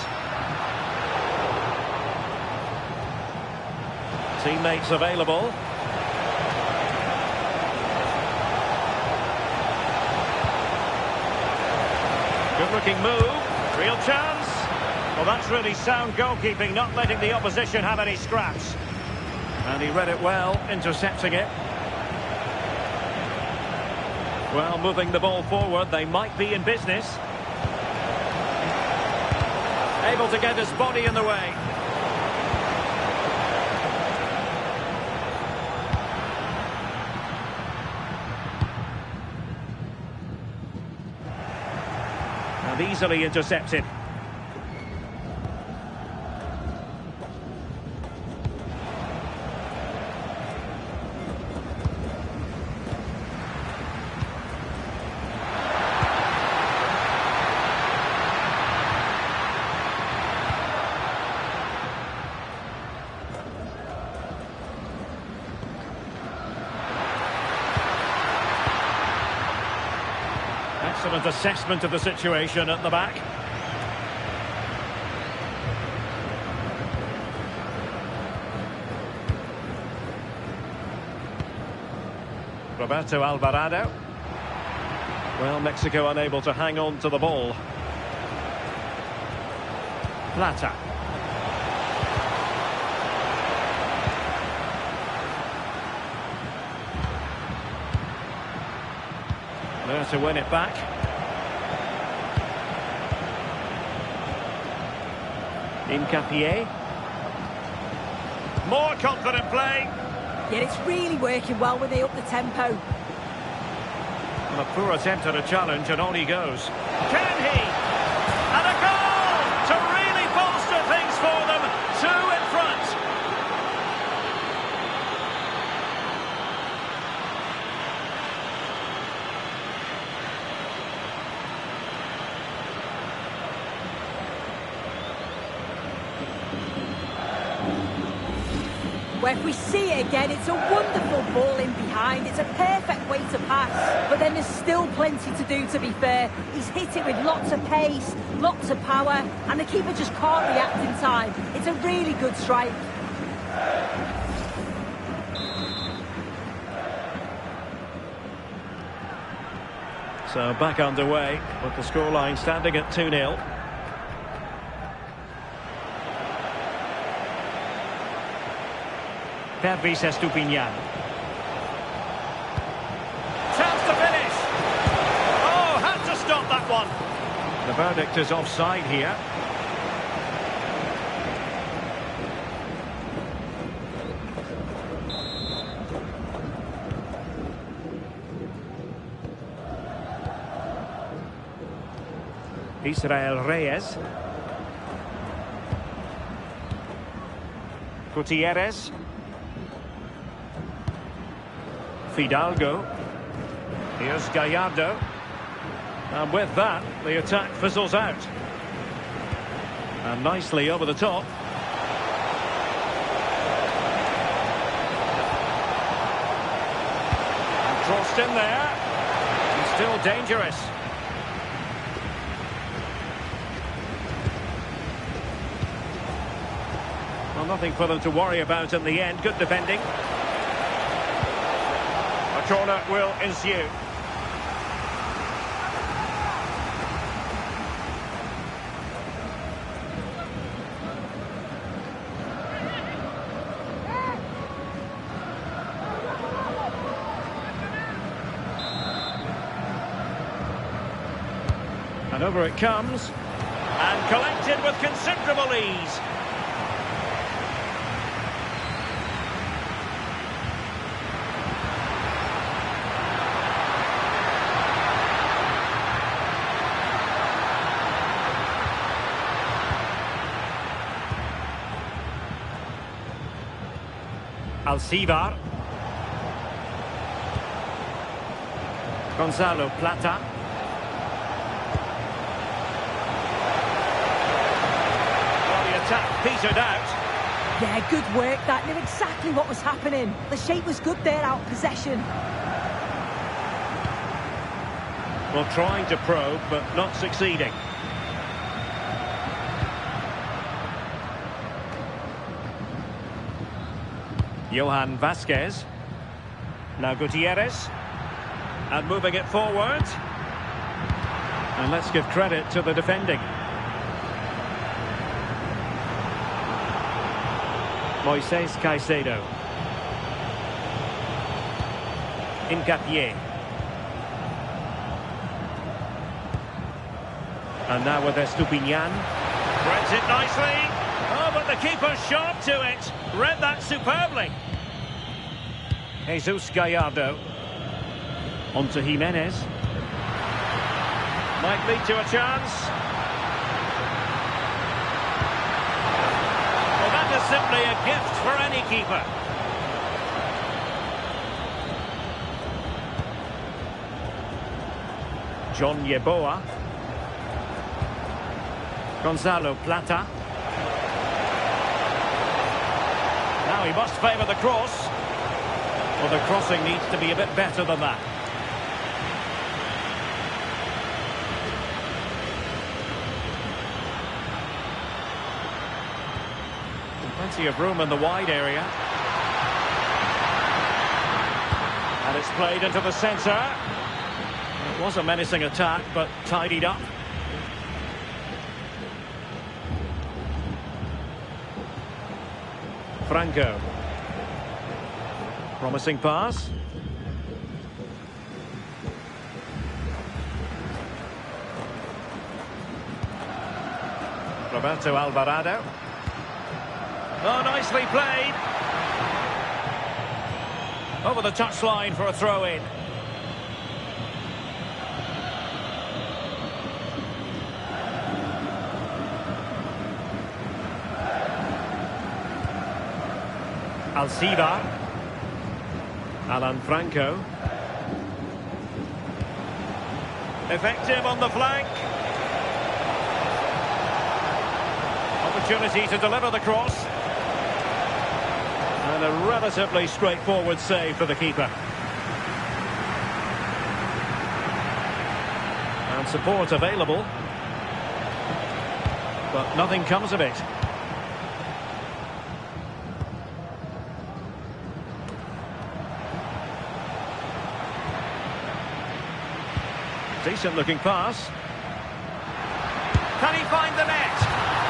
Teammates available. Good looking move. Real chance. Well, that's really sound goalkeeping, not letting the opposition have any scraps. And he read it well, intercepting it. Well, moving the ball forward, they might be in business. Able to get his body in the way. And easily intercepted. Excellent assessment of the situation at the back. Roberto Alvarado. Well, Mexico unable to hang on to the ball. Plata. There to win it back. Hincapié. More confident play. Yet it's really working well when they up the tempo. And a poor attempt at a challenge, and on he goes. Can he? And a goal to really bolster things for them. 2 in front. Where if we see it again, it's a wonderful ball in behind. It's a perfect way to pass. But then there's still plenty to do, to be fair. He's hit it with lots of pace, lots of power, and the keeper just can't react in time. It's a really good strike. So back underway with the scoreline standing at 2-0. Pervis Estupinian. Chance to finish. Oh, had to stop that one. The verdict is offside here. Israel Reyes. Gutierrez. Fidalgo. Here's Gallardo. And with that, the attack fizzles out. And nicely over the top. And crossed in there. He's still dangerous. Well, nothing for them to worry about in the end. Good defending. A corner will ensue. And over it comes. And collected with considerable ease. Alcivar. Gonzalo Plata. Well, the attack petered out. Yeah, good work. That knew exactly what was happening. The shape was good there, out of possession. Well, trying to probe, but not succeeding. Johan Vasquez. Now Gutierrez. And moving it forward. And let's give credit to the defending. Moises Caicedo. Hincapié. And now with Estupinian. Threads it nicely. Oh, but the keeper's sharp to it. Read that superbly. Jesus Gallardo. On to Jimenez. Might lead to a chance. Well, that is simply a gift for any keeper. John Yeboah. Gonzalo Plata. Now he must favour the cross. Well, the crossing needs to be a bit better than that. Plenty of room in the wide area. And it's played into the centre. It was a menacing attack, but tidied up. Franco. Promising pass. Roberto Alvarado. Oh, nicely played. Over the touchline for a throw-in. Alcivar. Alan Franco. Effective on the flank. Opportunity to deliver the cross. And a relatively straightforward save for the keeper. And support available. But nothing comes of it. Decent-looking pass. Can he find the net?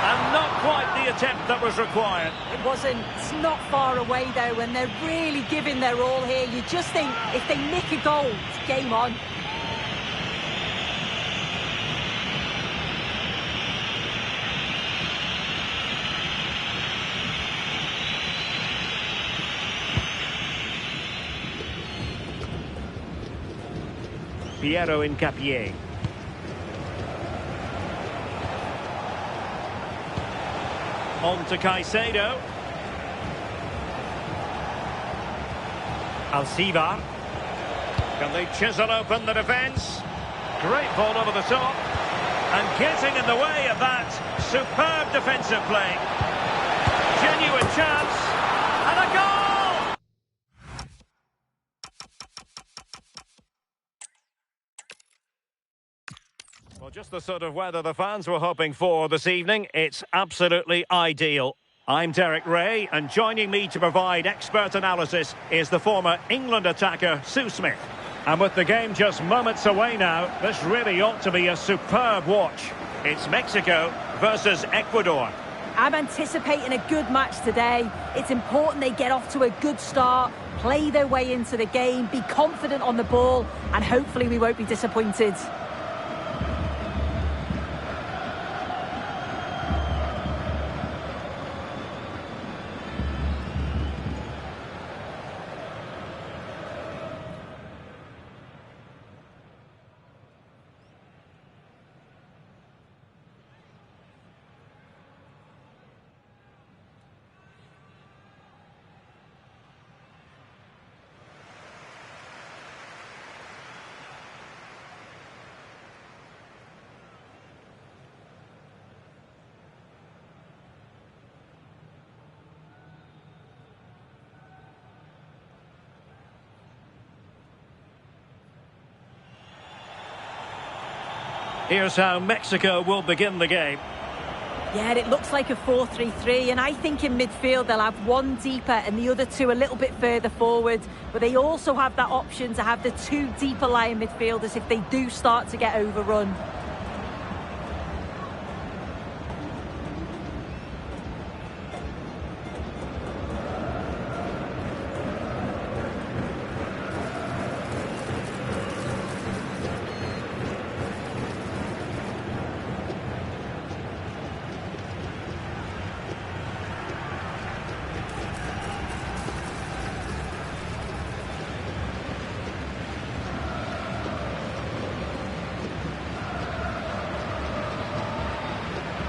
And not quite the attempt that was required. It wasn't. It's not far away, though, and they're really giving their all here. You just think if they nick a goal, it's game on. Piero Incapié. On to Caicedo. Alcivar. Can they chisel open the defence? Great ball over the top. And getting in the way of that superb defensive play. Genuine chance. And a goal! Well, just the sort of weather the fans were hoping for this evening. It's absolutely ideal. I'm Derek Ray, and joining me to provide expert analysis is the former England attacker, Sue Smith. And with the game just moments away now, this really ought to be a superb watch. It's Mexico versus Ecuador. I'm anticipating a good match today. It's important they get off to a good start, play their way into the game, be confident on the ball, and hopefully we won't be disappointed. Here's how Mexico will begin the game. Yeah, it looks like a 4-3-3, and I think in midfield they'll have one deeper and the other two a little bit further forward. But they also have that option to have the two deeper lying midfielders if they do start to get overrun.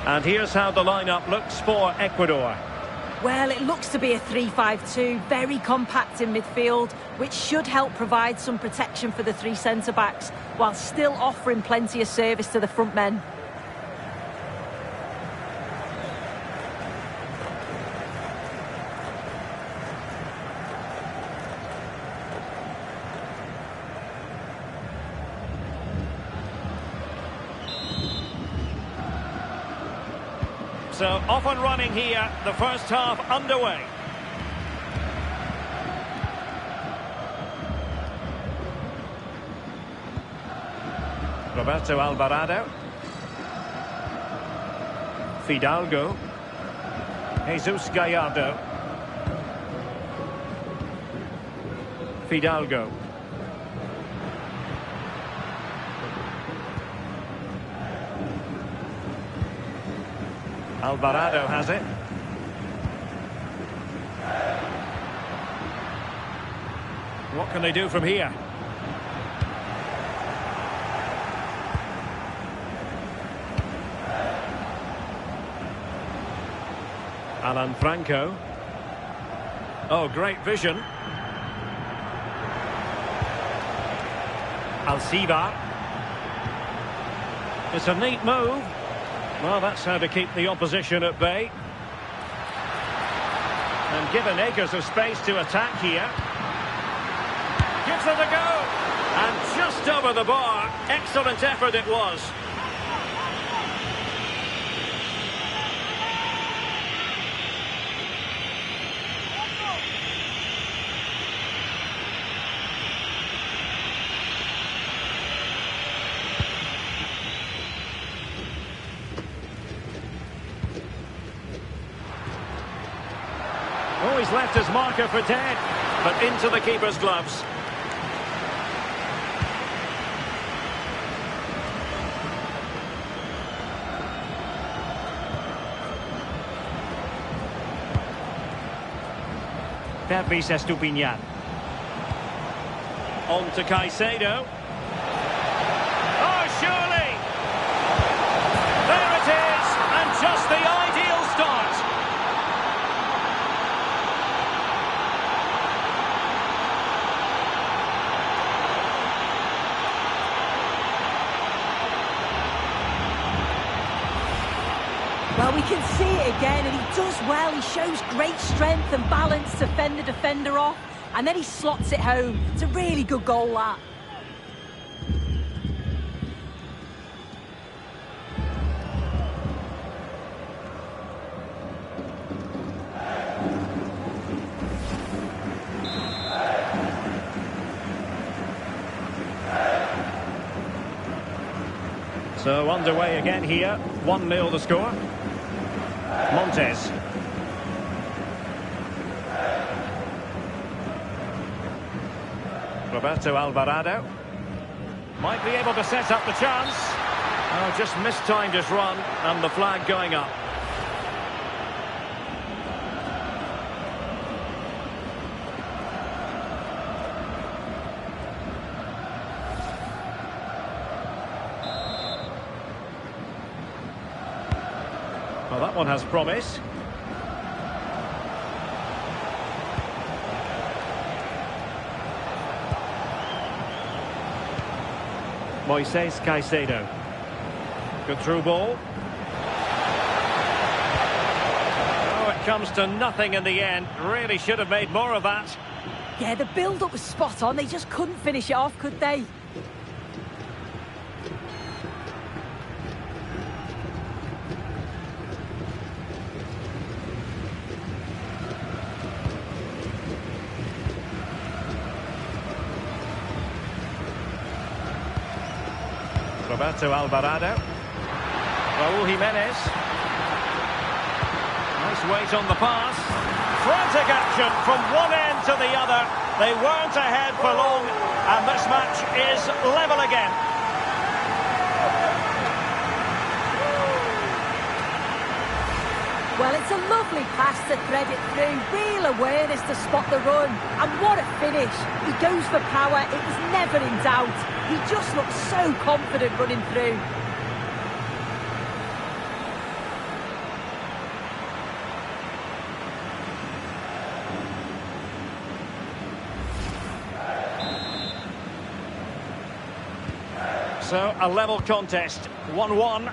And here's how the lineup looks for Ecuador. Well, it looks to be a 3-5-2, very compact in midfield, which should help provide some protection for the three centre-backs, while still offering plenty of service to the front men. So off and running here, the first half underway. Roberto Alvarado. Fidalgo. Jesus Gallardo. Fidalgo. Alvarado has it. What can they do from here? Alan Franco. Oh, great vision. Alcivar. It's a neat move. Well, that's how to keep the opposition at bay. And given acres of space to attack here. Gives it a go. And just over the bar. Excellent effort it was. Oh, he's left his marker for dead, but into the keeper's gloves. Pervis Estupiñán. On to Caicedo. Oh, surely! There it is, and just the ideal start. Well, we can see it again, and he does well. He shows great strength and balance to fend the defender off, and then he slots it home. It's a really good goal, that. So underway again here, 1-0 the score. Montes. Roberto Alvarado. Might be able to set up the chance. Oh, just mistimed his run, and the flag going up. Well, that one has promise. Moises Caicedo. Good through ball. Oh, it comes to nothing in the end. Really should have made more of that. Yeah, the build-up was spot on. They just couldn't finish it off, could they? Roberto Alvarado. Raúl Jiménez. Nice weight on the pass. Frantic action from one end to the other. They weren't ahead for long, and this match is level again. Well, it's a lovely pass to thread it through. Real awareness to spot the run. And what a finish. He goes for power. It was never in doubt. He just looks so confident running through. So, a level contest. 1-1.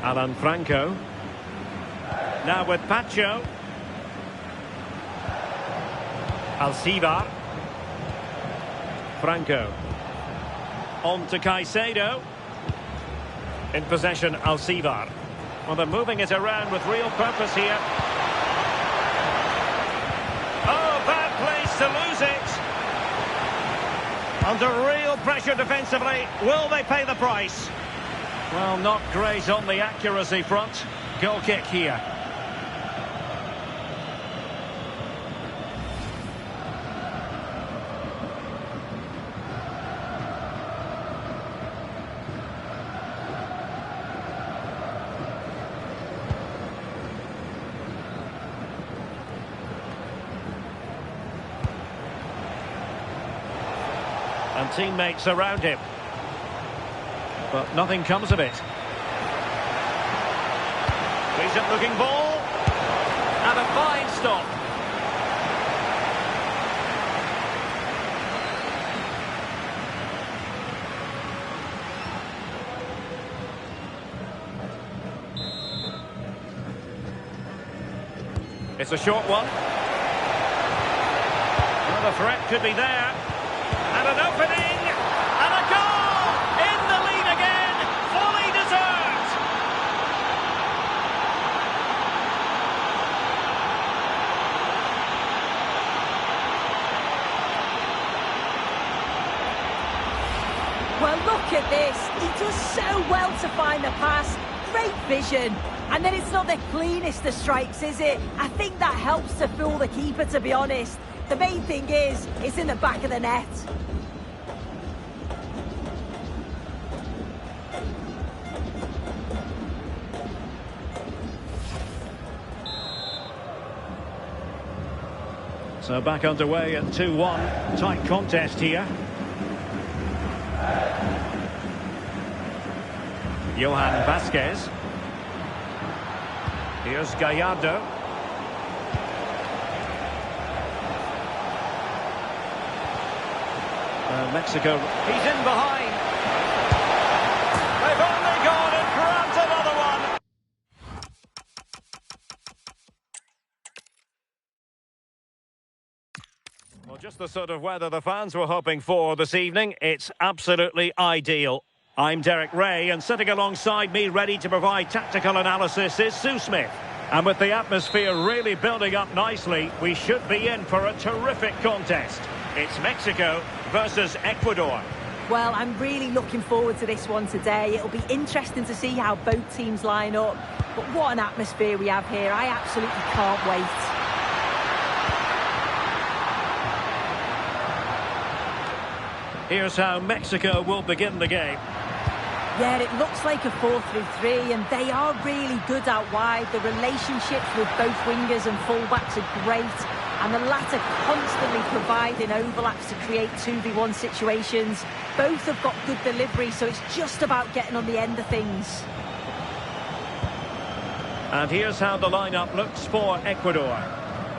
Alan Franco. Now with Pacho. Alcivar. Franco. On to Caicedo. In possession, Alcivar. Well, they're moving it around with real purpose here. Oh, bad place to lose it. Under real pressure defensively. Will they pay the price? Well, not great on the accuracy front. Goal kick here. And teammates around him. But nothing comes of it. Decent looking ball. And a fine stop. It's a short one. Well, the threat could be there. And an opening, and a goal! In the lead again, fully deserved! Well, look at this. He does so well to find the pass. Great vision. And then it's not the cleanest of strikes, is it? I think that helps to fool the keeper, to be honest. The main thing is, it's in the back of the net. So back underway at 2-1. Tight contest here. Johan Vasquez. Here's Gallardo. Mexico. He's in behind. They've only gone and grabbed another one. Well, just the sort of weather the fans were hoping for this evening. It's absolutely ideal. I'm Derek Ray, and sitting alongside me, ready to provide tactical analysis, is Sue Smith. And with the atmosphere really building up nicely, we should be in for a terrific contest. It's Mexico versus Ecuador. Well, I'm really looking forward to this one today. It'll be interesting to see how both teams line up. But what an atmosphere we have here. I absolutely can't wait. Here's how Mexico will begin the game. Yeah, it looks like a 4-3-3, and they are really good out wide. The relationships with both wingers and fullbacks are great, and the latter constantly providing overlaps to create 2v1 situations. Both have got good delivery, so it's just about getting on the end of things. And here's how the lineup looks for Ecuador.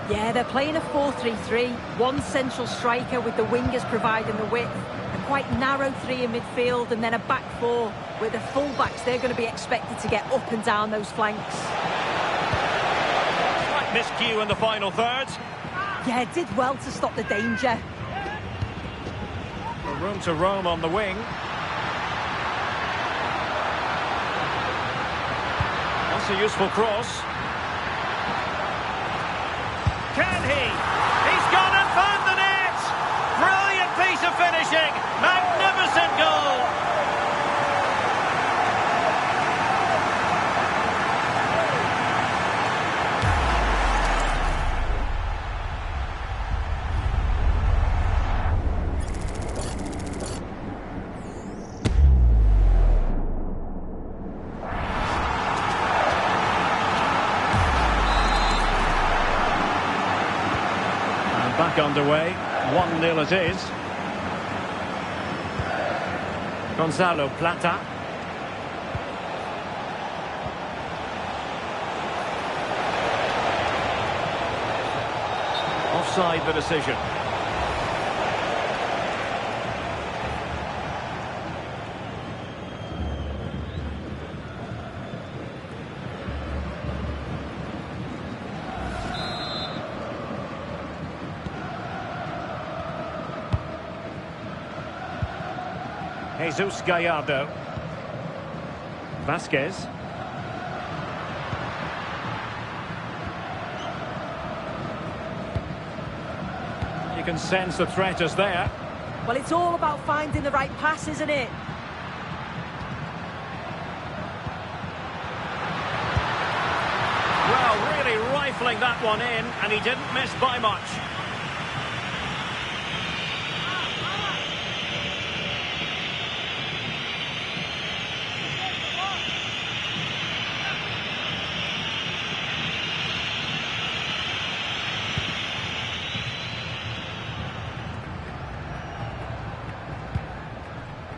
Yeah, they're playing a 4-3-3. One central striker with the wingers providing the width. A quite narrow three in midfield, and then a back four with the fullbacks. They're going to be expected to get up and down those flanks. Slight miscue in the final third. Yeah, did well to stop the danger. Room to roam on the wing. That's a useful cross. Can he? He's gone and found the net! Brilliant piece of finishing! Magnificent goal! Back underway, 1-0 it is. Gonzalo Plata. Offside the decision. Jesus Gallardo. Vasquez. You can sense the threat is there. Well, it's all about finding the right pass, isn't it? Well, really rifling that one in, and he didn't miss by much.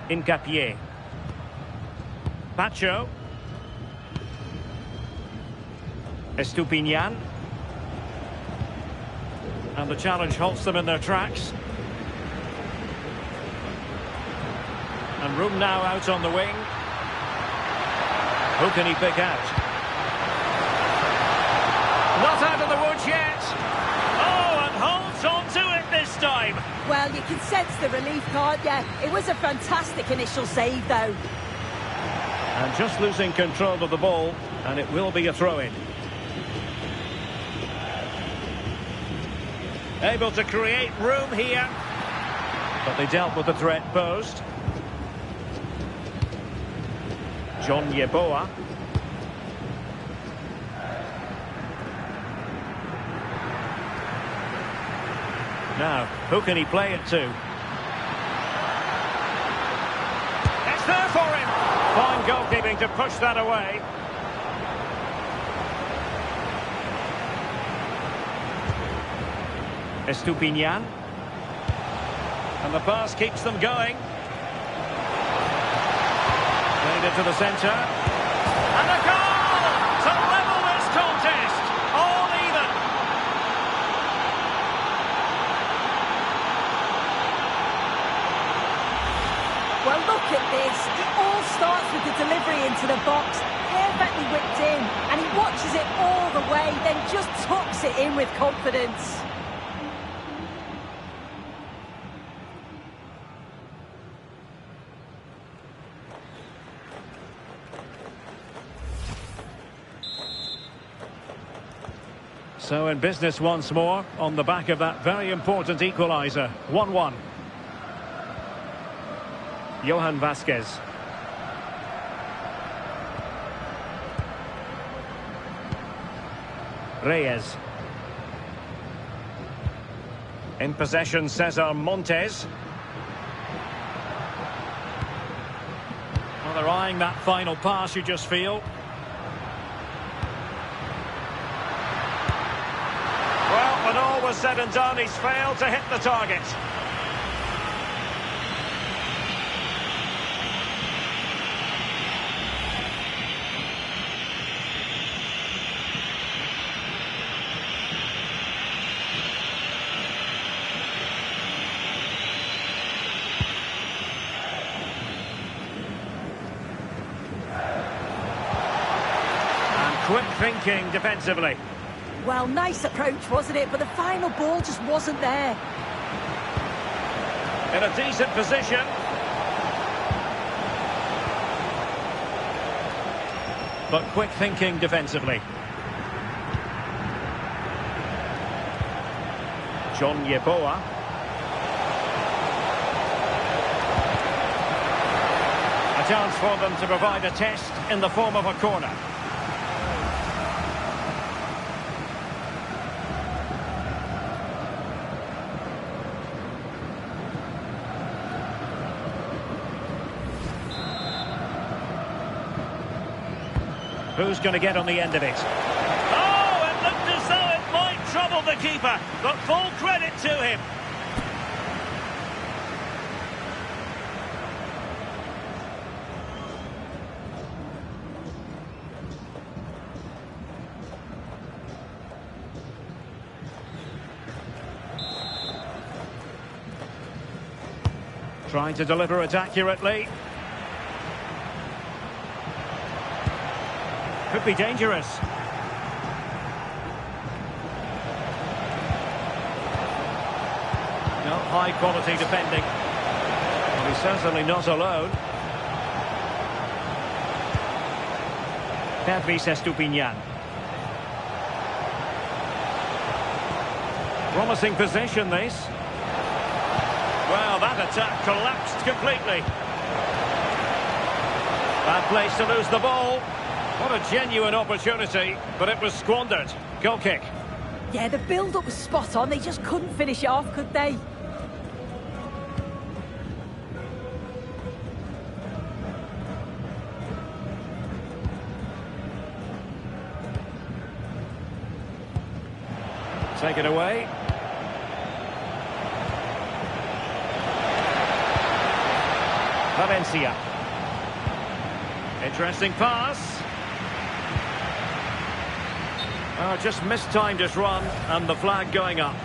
Hincapié. Pacho. Estupinian. And the challenge halts them in their tracks. And room now out on the wing. Who can he pick out? Not out of the woods yet. Oh, and holds on to it this time. Well, you can sense the relief, can't you? It was a fantastic initial save, though. And just losing control of the ball, and it will be a throw-in. Able to create room here, but they dealt with the threat posed. John Yeboah. Now, who can he play it to? It's there for him! Fine goalkeeping to push that away. Estupinian. And the pass keeps them going. Played it to the centre. And a goal! To level this contest! All even! Well, look at this. It all starts with the delivery into the box. Perfectly whipped in. And he watches it all the way, then just tucks it in with confidence. So in business once more, on the back of that very important equaliser. 1-1. Johan Vasquez. Reyes. In possession, Cesar Montes. Well, they're eyeing that final pass, you just feel. Well, when all was said and done, he's failed to hit the target. Quick thinking defensively. Well, nice approach, wasn't it? But the final ball just wasn't there. In a decent position. But quick thinking defensively. John Yeboah. A chance for them to provide a test in the form of a corner. Who's going to get on the end of it? Oh, it looked as though it might trouble the keeper, but full credit to him. Trying to deliver it accurately. Could be dangerous. No, high quality defending. Well, he's certainly not alone. Pervis Estupinian. Promising possession, this. Well, that attack collapsed completely. Bad place to lose the ball. What a genuine opportunity, but it was squandered. Goal kick. Yeah, the build-up was spot on. They just couldn't finish it off, could they? Take it away. Valencia. Interesting pass. Just mistimed his run, and the flag going up.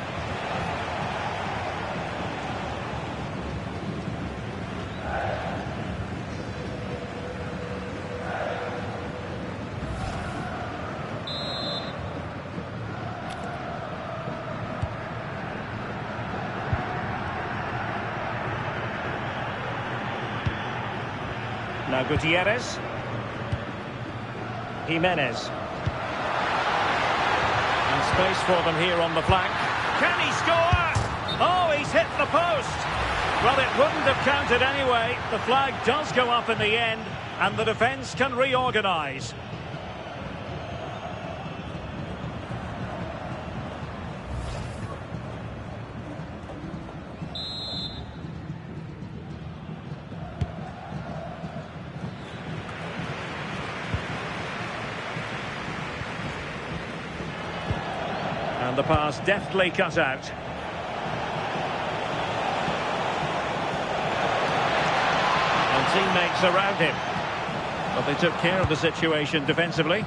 Now Gutierrez. Jimenez. Space for them here on the flank. Can he score? Oh, he's hit the post. Well, it wouldn't have counted anyway. The flag does go up in the end, and the defence can reorganise. And the pass deftly cut out. And teammates around him. But they took care of the situation defensively.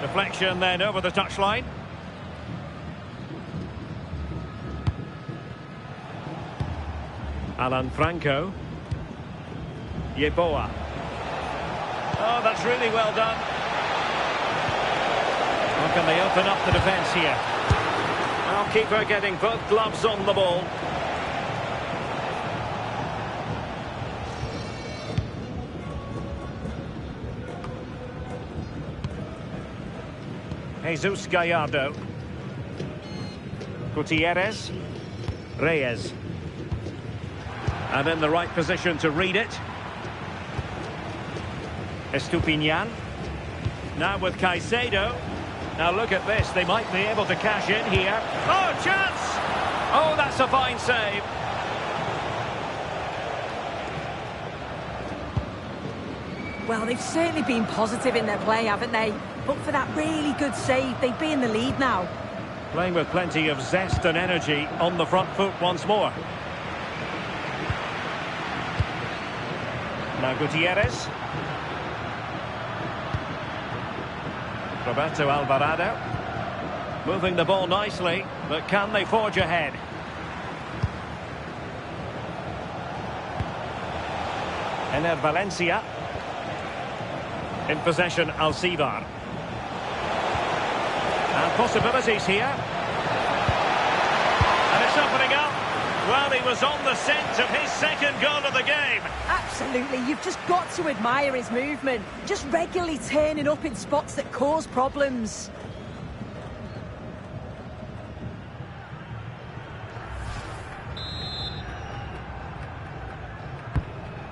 Deflection then over the touchline. Alan Franco. Yeboah. Oh, that's really well done. How can they open up the defence here? Now keeper getting both gloves on the ball. Jesus Gallardo. Gutierrez. Reyes. And in the right position to read it. Estupinian. Now with Caicedo. Now look at this. They might be able to cash in here. Oh, chance! Oh, that's a fine save. Well, they've certainly been positive in their play, haven't they? But for that really good save, they'd be in the lead now. Playing with plenty of zest and energy on the front foot once more. Now Gutierrez. Roberto Alvarado. Moving the ball nicely, but can they forge ahead? Ener Valencia. In possession, Alcivar. And possibilities here. And it's opening up. Well, he was on the scent of his second goal of the game. Absolutely, you've just got to admire his movement. Just regularly turning up in spots that cause problems.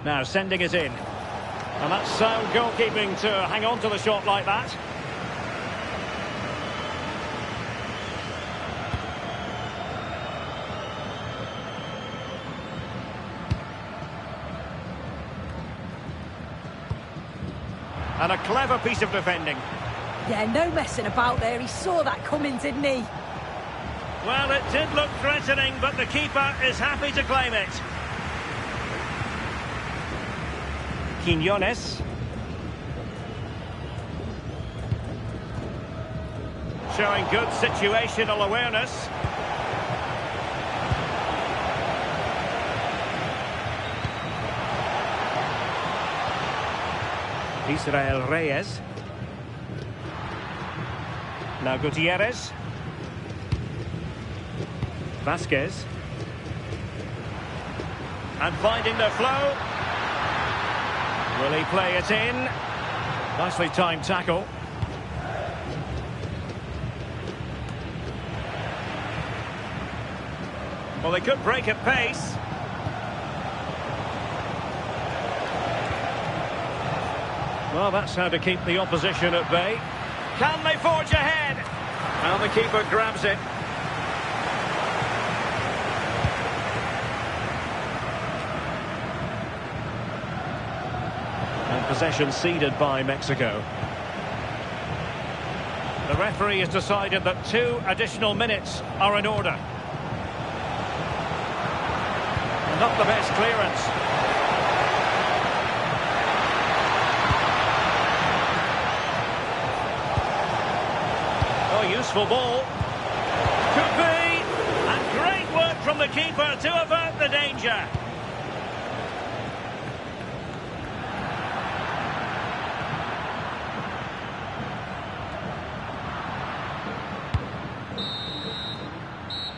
Now sending it in. And that's sound goalkeeping to hang on to the shot like that. And a clever piece of defending. Yeah, no messing about there. He saw that coming, didn't he? Well, it did look threatening, but the keeper is happy to claim it. Quiñones. Showing good situational awareness. Israel Reyes. Now Gutierrez. Vasquez. And finding the flow. Will he play it in? Nicely timed tackle. Well, they could break at pace. Well, that's how to keep the opposition at bay. Can they forge ahead? Well, the keeper grabs it. And possession ceded by Mexico. The referee has decided that 2 additional minutes are in order. And not the best clearance. Useful ball. Could be. And great work from the keeper to avert the danger.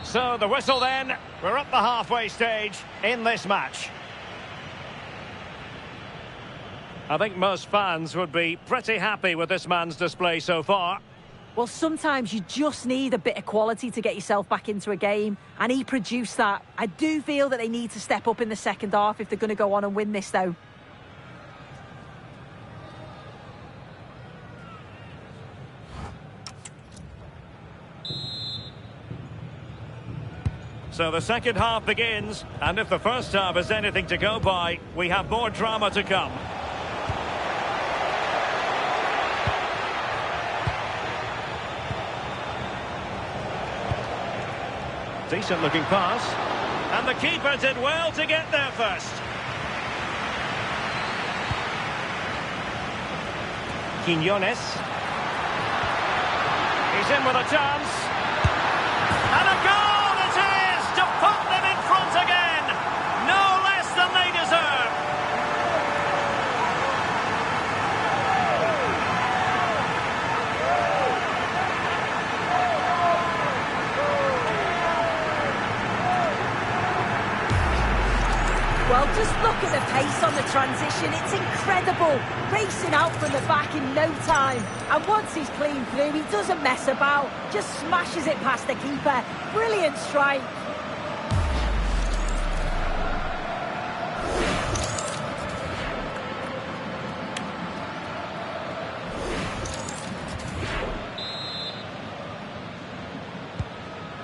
So the whistle then. We're at the halfway stage in this match. I think most fans would be pretty happy with this man's display so far. Well, sometimes you just need a bit of quality to get yourself back into a game, and he produced that. I do feel that they need to step up in the second half if they're going to go on and win this, though. So the second half begins, and if the first half is anything to go by, we have more drama to come. Decent looking pass. And the keeper did well to get there first. Quiñones. He's in with a chance. And a goal it is to put them in front again. No less than they deserve. Well, just look at the pace on the transition. It's incredible. Racing out from the back in no time. And once he's clean through, he doesn't mess about. Just smashes it past the keeper. Brilliant strike.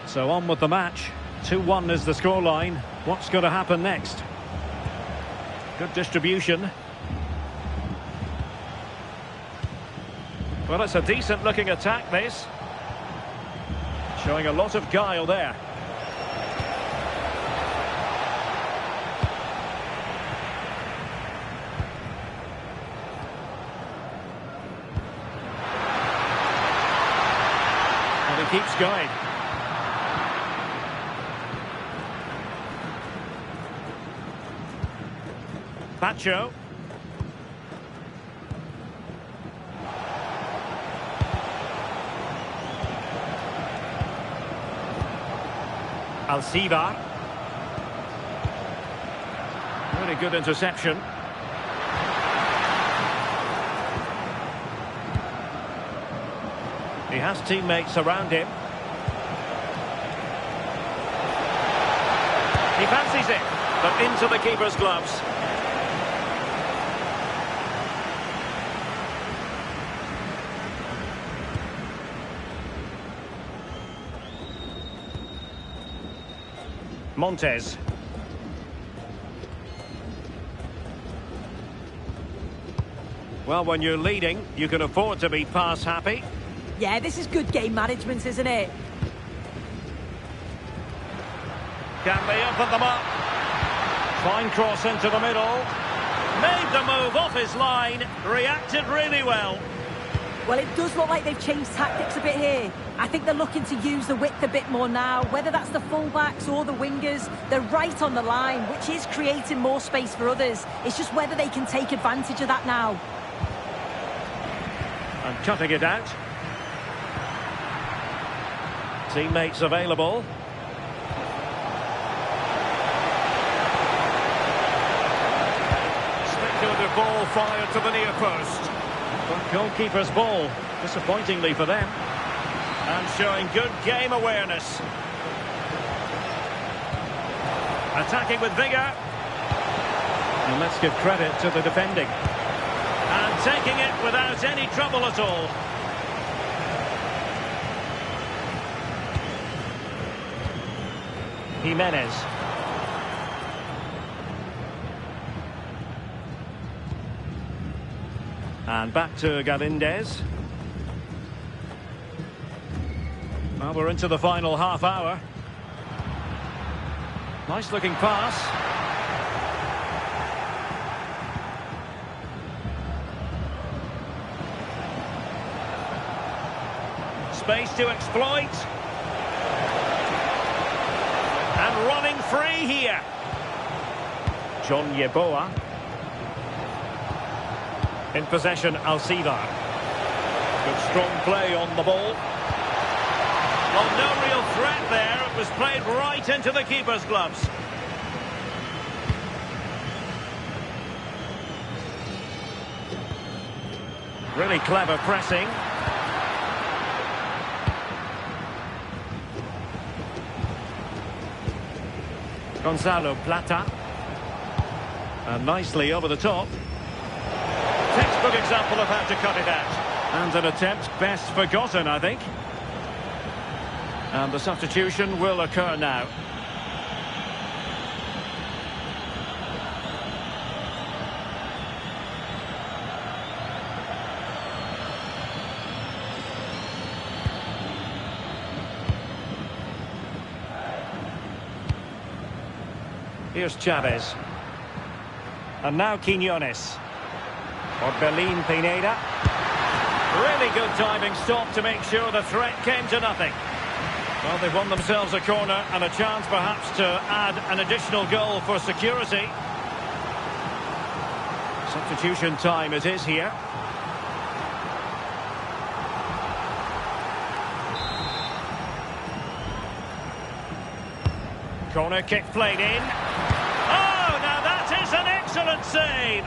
So on with the match. 2-1 is the scoreline. What's going to happen next? Good distribution. Well, it's a decent looking attack, this. Showing a lot of guile there. And he keeps going. Pacho. Alcivar. Really good interception. He has teammates around him. He fancies it, but into the keeper's gloves. Montes. Well, when you're leading, you can afford to be pass happy. Yeah, this is good game management, isn't it? Can they open them up? Fine cross into the middle. Made the move off his line. Reacted really well. Well, it does look like they've changed tactics a bit here. I think they're looking to use the width a bit more now. Whether that's the fullbacks or the wingers, they're right on the line, which is creating more space for others. It's just whether they can take advantage of that now. And cutting it out. Teammates available. Speculative ball fired to the near post. But goalkeeper's ball, disappointingly for them. And showing good game awareness. Attacking with vigour. And let's give credit to the defending. And taking it without any trouble at all. Jimenez. And back to Galindez. Well, we're into the final half hour. Nice looking pass. Space to exploit. And running free here. John Yeboah. In possession, Alcivar. Good strong play on the ball. Well, no real threat there. It was played right into the keeper's gloves. Really clever pressing. Gonzalo Plata. And nicely over the top. Textbook example of how to cut it out. And an attempt best forgotten, I think. And the substitution will occur now. Here's Chavez. And now Quiñones. Orbelín Pineda. Really good diving stop to make sure the threat came to nothing. Well, they've won themselves a corner and a chance perhaps to add an additional goal for security. Substitution time it is here. Corner kick played in. Oh, now that is an excellent save.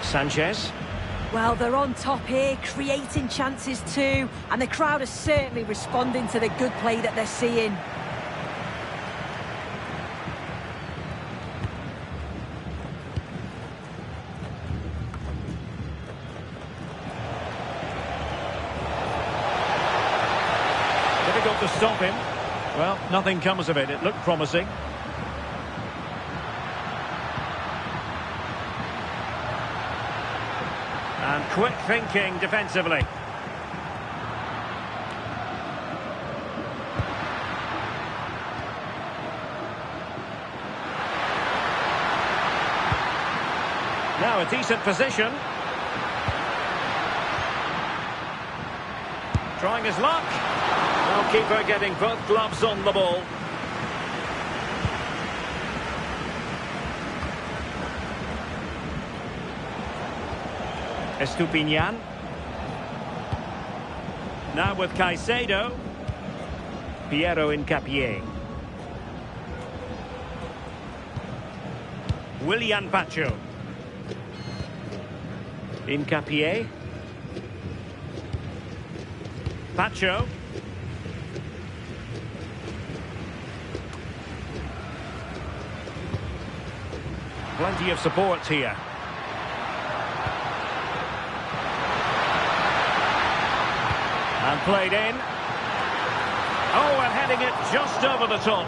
Sanchez. Well, they're on top here, creating chances too, and the crowd are certainly responding to the good play that they're seeing. Difficult to stop him. Well, nothing comes of it. It looked promising. And quick thinking defensively. Now a decent position. Trying his luck. Now keeper getting both gloves on the ball. Estupinian. Now with Caicedo. Piero Hincapié. Willian Pacho. Hincapié. Pacho. Plenty of support here. And played in. Oh, and heading it just over the top.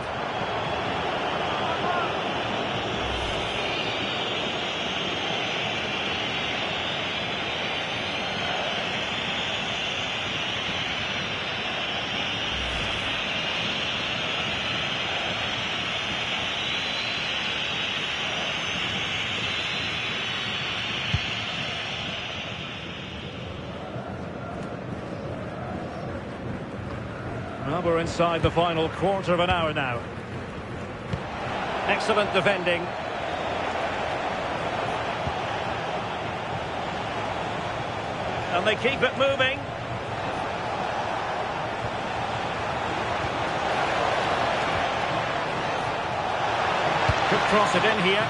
Well, we're inside the final quarter of an hour now. Excellent defending. And they keep it moving. Could cross it in here.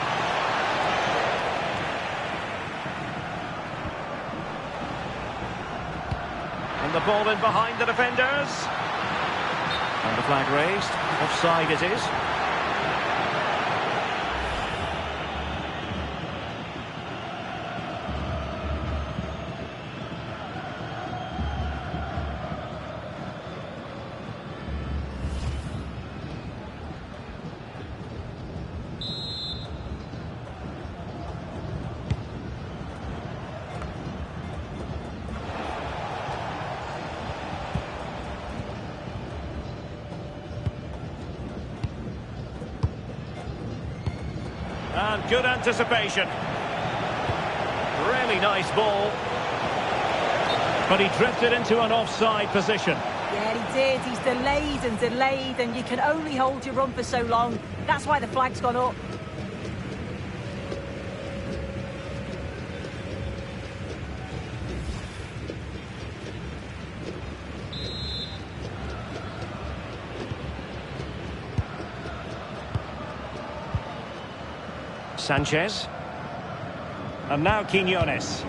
And the ball in behind the defenders. And the flag raised. Offside it is. And good anticipation. Really nice ball. But he drifted into an offside position. Yeah, he did. He's delayed, and you can only hold your run for so long. That's why the flag's gone up. Sanchez. And now Quiñones.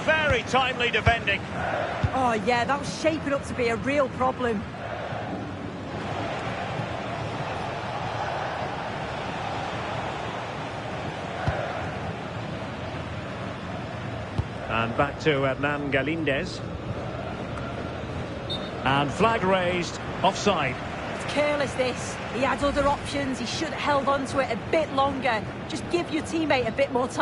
Very timely defending. Oh, yeah, that was shaping up to be a real problem. And back to Hernan Galíndez. And flag raised. Offside. Careless this. He had other options. He should have held on to it a bit longer. Just give your teammate a bit more time.